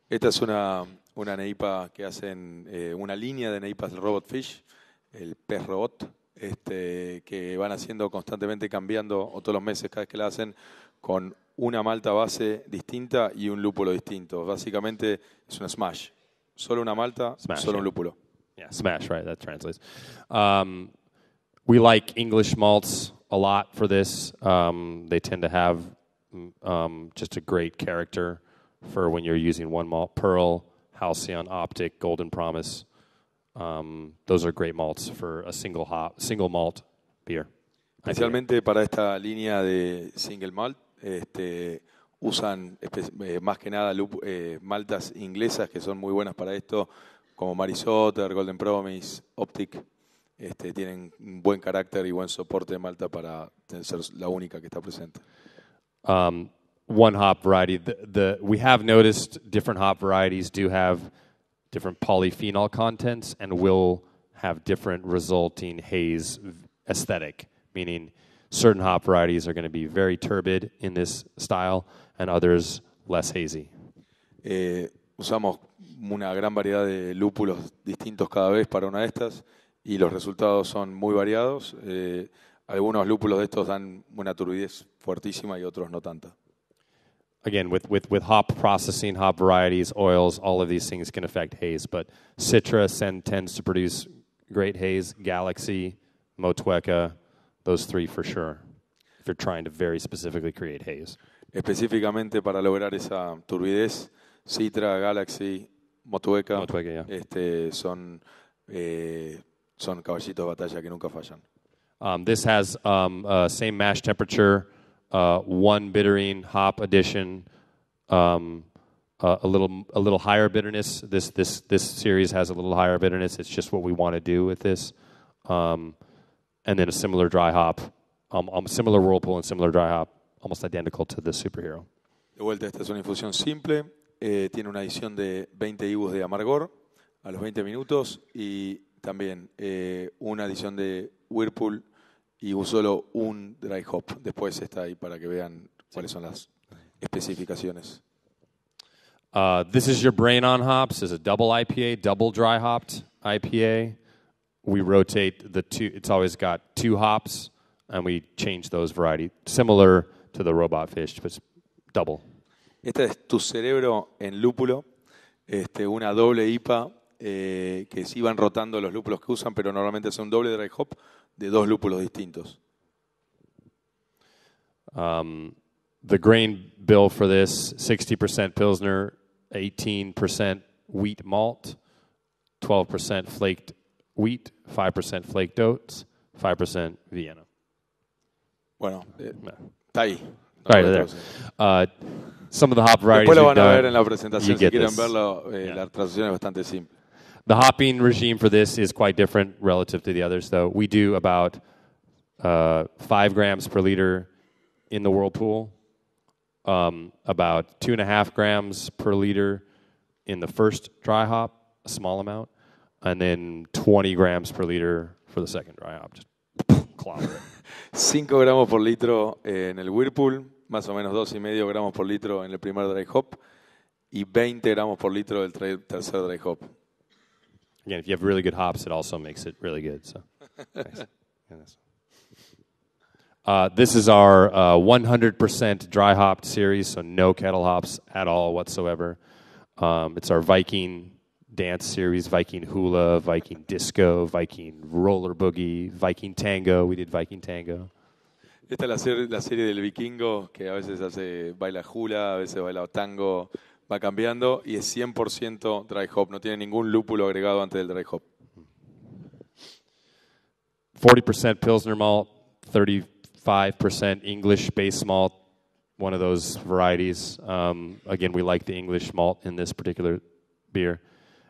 Esta es una neipa que hacen, una línea de neipas del Robot Fish, el pez robot, que van haciendo constantemente, cambiando, o todos los meses cada vez que la hacen, con una malta base distinta y un lúpulo distinto. Básicamente es una smash. Solo una malta, solo un lúpulo. Yeah, smash, right, that translates. We like English malts a lot for this. They tend to have just a great character for when you're using one malt. Pearl, Halcyon, Optic, Golden Promise. Those are great malts for a single malt beer. Especialmente para esta línea de single malt, usan más que nada maltas inglesas que son muy buenas para esto, como Marisotter, Golden Promise, Optic. Tienen un buen carácter y buen soporte de malta para ser la única que está presente. One hop variety. We have noticed different hop varieties do have different polyphenol contents and will have different resulting haze aesthetic, meaning certain hop varieties are going to be very turbid in this style and others less hazy. Usamos una gran variedad de lúpulos distintos cada vez para una de estas y los resultados son muy variados. Algunos lúpulos de estos dan una turbidez fuertísima y otros no tanta. Again, with hop processing, hop varieties, oils, all of these things can affect haze. But Citra tends to produce great haze. Galaxy, Motueka, those three for sure, if you're trying to very specifically create haze. Específicamente para lograr esa turbidez, Citra, Galaxy, Motueka, Yeah. son son caballitos de batalla que nunca fallan. This has same mash temperature, one bittering hop addition, a little higher bitterness. This series has a little higher bitterness. It's just what we want to do with this, and then a similar dry hop, similar whirlpool and similar dry hop, almost identical to the Superhero. De vuelta, esta es una infusión simple. Tiene una adición de 20 IBUs de amargor a los 20 minutos y también una adición de whirlpool y solo un dry hop. Después está ahí para que vean cuáles son las especificaciones. This is your Brain on hops. This is a double IPA, double dry hopped IPA. We rotate the two. It's always got two hops, and we change those variety. Similar to the Robot Fish, but it's double. Este es tu cerebro en lúpulo, una doble IPA que sí van rotando los lúpulos que usan, pero normalmente es un doble dry hop de dos lúpulos distintos. The grain bill for this, 60% Pilsner, 18% wheat malt, 12% flaked wheat, 5% flaked oats, 5% Vienna. Bueno, está ahí. Right there. Some of the hop varieties Después lo we've van a ver done, en la presentación, you si get quieren this. verlo, la traducción es bastante simple. The hopping regime for this is quite different relative to the others, though. We do about 5 grams per liter in the whirlpool, about 2.5 grams per liter in the first dry hop, a small amount, and then 20 grams per liter for the second dry hop. Just clobber it. 5 gramos por litro en el whirlpool, más o menos 2,5 gramos por litro en el primer dry hop y 20 gramos por litro del tercer dry hop. Again, if you have really good hops, it also makes it really good. So, nice. This is our 100% dry hopped series, so no kettle hops at all whatsoever. It's our Viking dance series, Viking hula, Viking disco, Viking roller boogie, Viking tango. We did Viking tango. Esta es la serie del vikingo que a veces baila hula, a veces baila tango, va cambiando y es 100% dry hop, no tiene ningún lúpulo agregado antes del dry hop. 40% Pilsner malt, 35% English base malt, one of those varieties. Again, we like the English malt in this particular beer.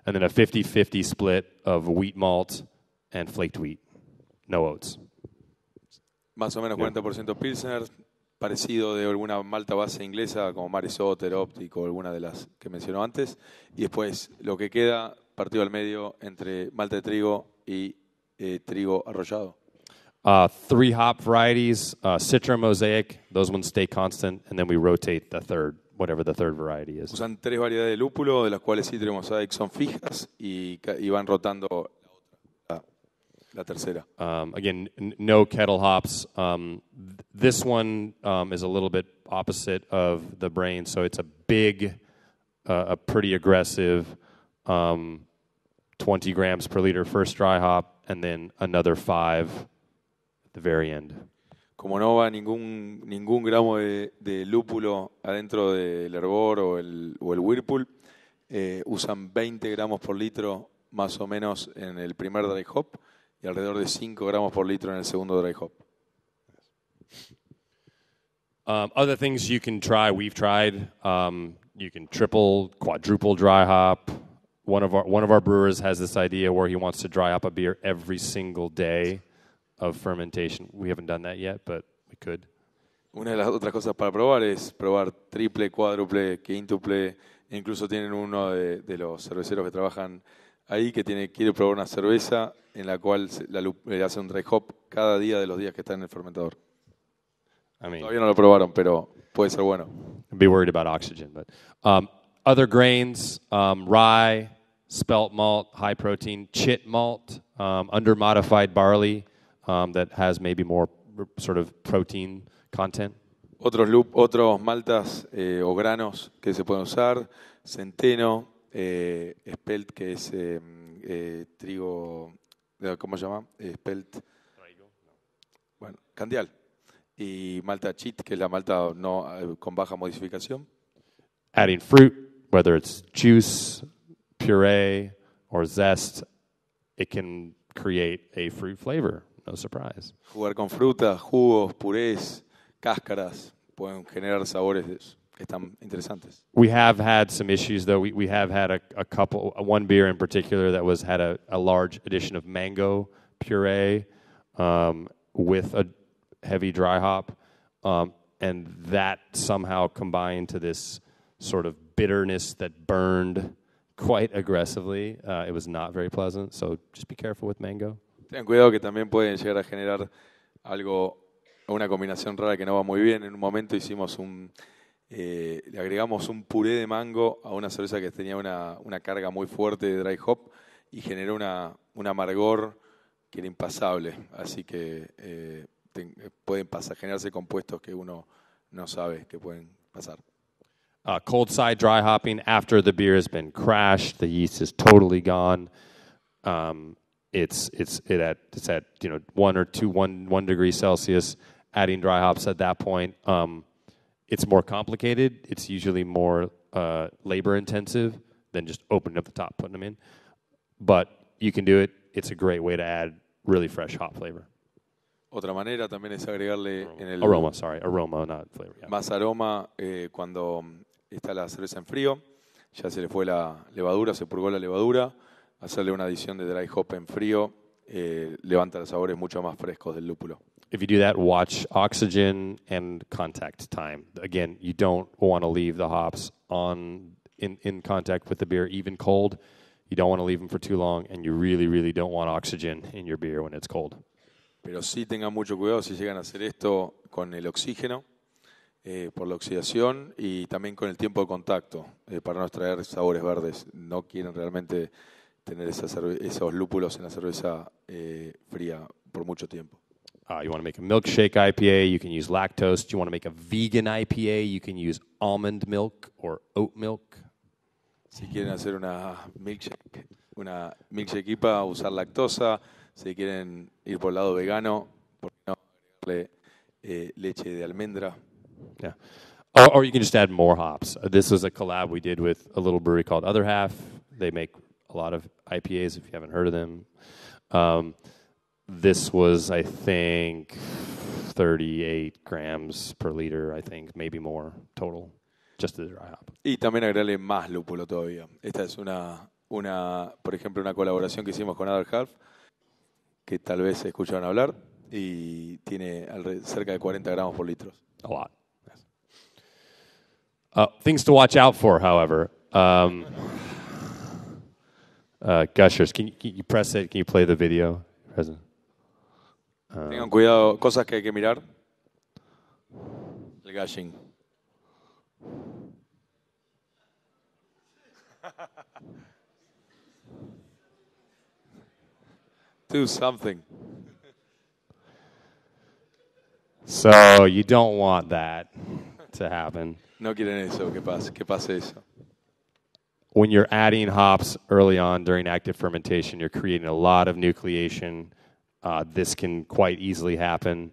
And then a 50-50 split of wheat malt and flaked wheat, no oats. Más o menos 40% Pilsner, parecido de alguna malta base inglesa como Maris Otter, Óptico, alguna de las que mencionó antes. Y después lo que queda partido al medio entre malta de trigo y trigo arrollado. 3 hop varieties, Citra, Mosaic, those ones stay constant, and then we rotate the third, whatever the third variety is. Usan 3 variedades de lúpulo, de las cuales Citra y Mosaic son fijas y van rotando la tercera. Again, no kettle hops. This one is a little bit opposite of the Brain, so it's a big, a pretty aggressive 20 grams per liter first dry hop, and then another 5 at the very end. Como no va ningún gramo de lúpulo adentro del hervor o el whirlpool, usan 20 gramos por litro más o menos en el primer dry hop y alrededor de 5 gramos por litro en el segundo dry hop. Other things you can try, we've tried. You can triple, quadruple dry hop. One of our brewers has this idea where he wants to dry up a beer every single day of fermentation. We haven't done that yet, but we could. Una de las otras cosas para probar es probar triple, cuádruple, quíntuple. Incluso tienen uno de los cerveceros que trabajan ahí que quiere probar una cerveza en la cual le hace un dry hop cada día de los días que está en el fermentador. Todavía no lo probaron, pero puede ser bueno. Be worried about oxygen, but other grains, rye, spelt malt, high protein, chit malt, under modified barley that has maybe more sort of protein content. Otros maltas o granos que se pueden usar, centeno, spelt, que es trigo, ¿cómo se llama? Spelt, bueno, candial. Y malta chit, que es la malta con baja modificación. Adding fruit, whether it's juice, puree, or zest, it can create a fruit flavor. No surprise. Jugar con frutas, jugos, purés, cáscaras, pueden generar sabores que están interesantes. We have had some issues, though. We have had a couple, one beer in particular that had a large addition of mango puree with a heavy dry hop, and that somehow combined to this sort of bitterness that burned quite aggressively. It was not very pleasant, so just be careful with mango. Ten cuidado que también pueden llegar a generar una combinación rara que no va muy bien. En un momento le agregamos un puré de mango a una cerveza que tenía una carga muy fuerte de dry hop y generó un amargor que era impasable. Así que pueden generarse compuestos que uno no sabe que pueden pasar. Cold side dry hopping after the beer has been crashed, the yeast is totally gone. It's at 1 degree Celsius. Adding dry hops at that point, it's more complicated. It's usually more labor intensive than just opening up the top, putting them in. But you can do it. It's a great way to add really fresh hop flavor. Otra manera también es agregarle aroma, not flavor. Yeah. Más aroma cuando está la cerveza en frío. Ya se le fue la levadura, se purgó la levadura. Hacerle una adición de dry hop en frío levanta los sabores mucho más frescos del lúpulo. If you do that, watch oxygen and contact time. Again, you don't want to leave the hops in contact with the beer, even cold. You don't want to leave them for too long, and you really, really don't want oxygen in your beer when it's cold. Pero sí tengan mucho cuidado si llegan a hacer esto con el oxígeno, por la oxidación y también con el tiempo de contacto, para no extraer sabores verdes. No quieren realmente tener esos lúpulos en la cerveza fría por mucho tiempo. You want to make a milkshake IPA, you can use lactose. You want to make a vegan IPA, you can use almond milk or oat milk. Si quieren hacer una milkshake IPA, usar lactosa. Si quieren ir por el lado vegano, ¿por qué no agregarle leche de almendra? Yeah. Or you can just add more hops. This was a collab we did with a little brewery called Other Half. They make a lot of IPAs if you haven't heard of them. This was, I think, 38 grams per liter, I think, maybe more total, just the dry hop. Y también agregarle más lúpulo todavía. Esta es por ejemplo, una colaboración que hicimos con Other Half, que tal vez escucharon hablar, y tiene cerca de 40 gramos por litro. A lot. Yes. Things to watch out for, however. Gushers, can you press it? Can you play the video? Present. Tengan cuidado, cosas que hay que mirar. El gushing. Do something. So you don't want that to happen. No quieren eso, que pase eso. When you're adding hops early on during active fermentation, you're creating a lot of nucleation. This can quite easily happen.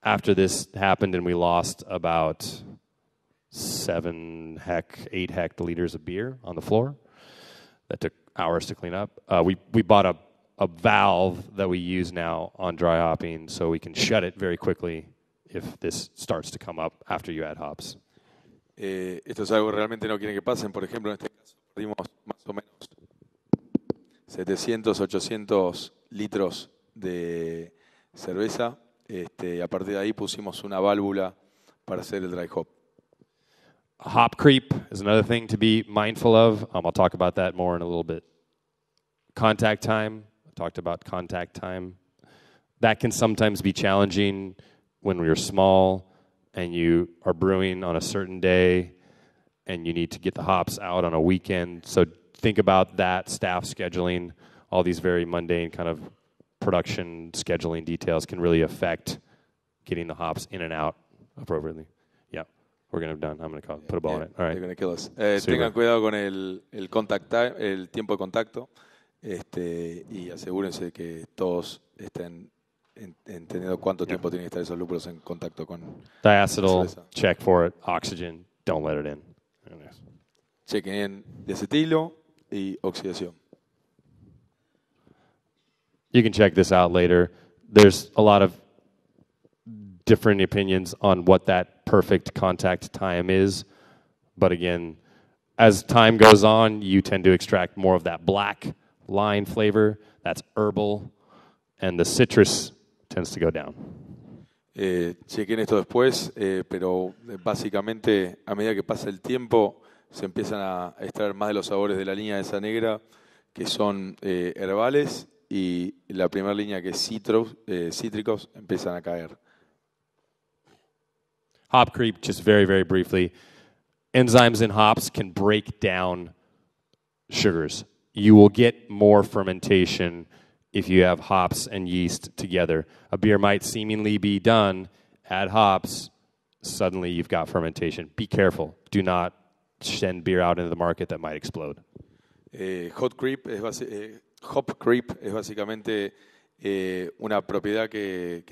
After this happened and we lost about 8 hectoliters of beer on the floor. That took hours to clean up. We bought a valve that we use now on dry hopping so we can shut it very quickly if this starts to come up after you add hops. Esto es algo que realmente no quieren que pasen. Por ejemplo, en este caso perdimos más o menos 700, 800 litros de cerveza. A partir de ahí pusimos una válvula para hacer el dry hop. Hop creep is another thing to be mindful of. I'll talk about that more in a little bit. Contact time. I talked about contact time. That can sometimes be challenging when you're small and you are brewing on a certain day and you need to get the hops out on a weekend. So think about that, staff scheduling, all these very mundane kind of production scheduling details can really affect getting the hops in and out appropriately. Yeah, we're going to be done. I'm going to put a ball on it. All right. They're going to kill us. Tengan cuidado con el tiempo de contacto, y asegúrense que todos estén entendiendo cuánto tiempo tienen que estar esos lúpulos en contacto con diacetyl, check for it. Oxygen, don't let it in. Chequen en diacetilo y oxidación. You can check this out later. There's a lot of different opinions on what that perfect contact time is. But again, as time goes on, you tend to extract more of that black line flavor. That's herbal. And the citrus tends to go down. Chequen esto después, pero básicamente a medida que pasa el tiempo se empiezan a extraer más de los sabores de la línea esa negra que son herbales y la primera línea que es cítricos empiezan a caer. Hop creep, just very, very briefly. Enzymes in hops can break down sugars. You will get more fermentation if you have hops and yeast together. A beer might seemingly be done, add hops, suddenly you've got fermentation. Be careful. Do not send beer out into the market that might explode. Hop creep es básicamente una propiedad que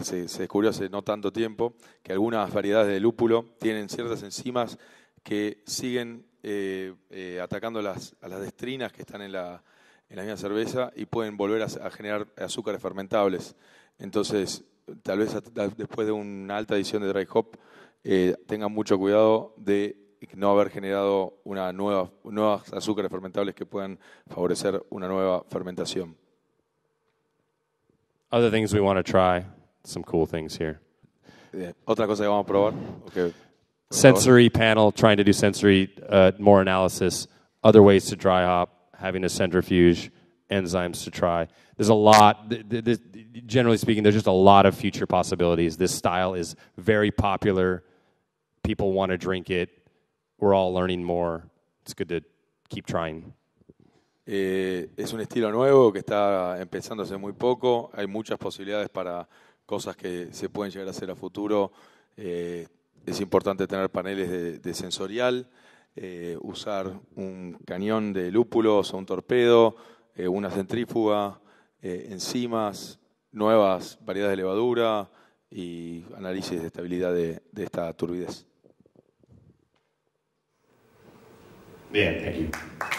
se descubrió hace no tanto tiempo, que algunas variedades de lúpulo tienen ciertas enzimas que siguen atacando a las destrinas que están en la misma cerveza y pueden volver a generar azúcares fermentables. Entonces, tal vez después de una alta adición de dry hop, tengan mucho cuidado de no haber generado nuevas azúcares fermentables que puedan favorecer una nueva fermentación. Other things we want to try, some cool things here. Otra cosa que vamos a probar. Okay. Sensory panel, trying to do sensory more analysis, other ways to dry hop, having a centrifuge, enzymes to try. There's a lot, generally speaking, there's just a lot of future possibilities. This style is very popular. People want to drink it. We're all learning more. It's good to keep trying. Es un estilo nuevo que está empezando hace muy poco. Hay muchas posibilidades para cosas que se pueden llegar a hacer a futuro. Es importante tener paneles de sensorial, usar un cañón de lúpulos o un torpedo, una centrífuga, enzimas, nuevas variedades de levadura y análisis de estabilidad de esta turbidez. Bien, thank you.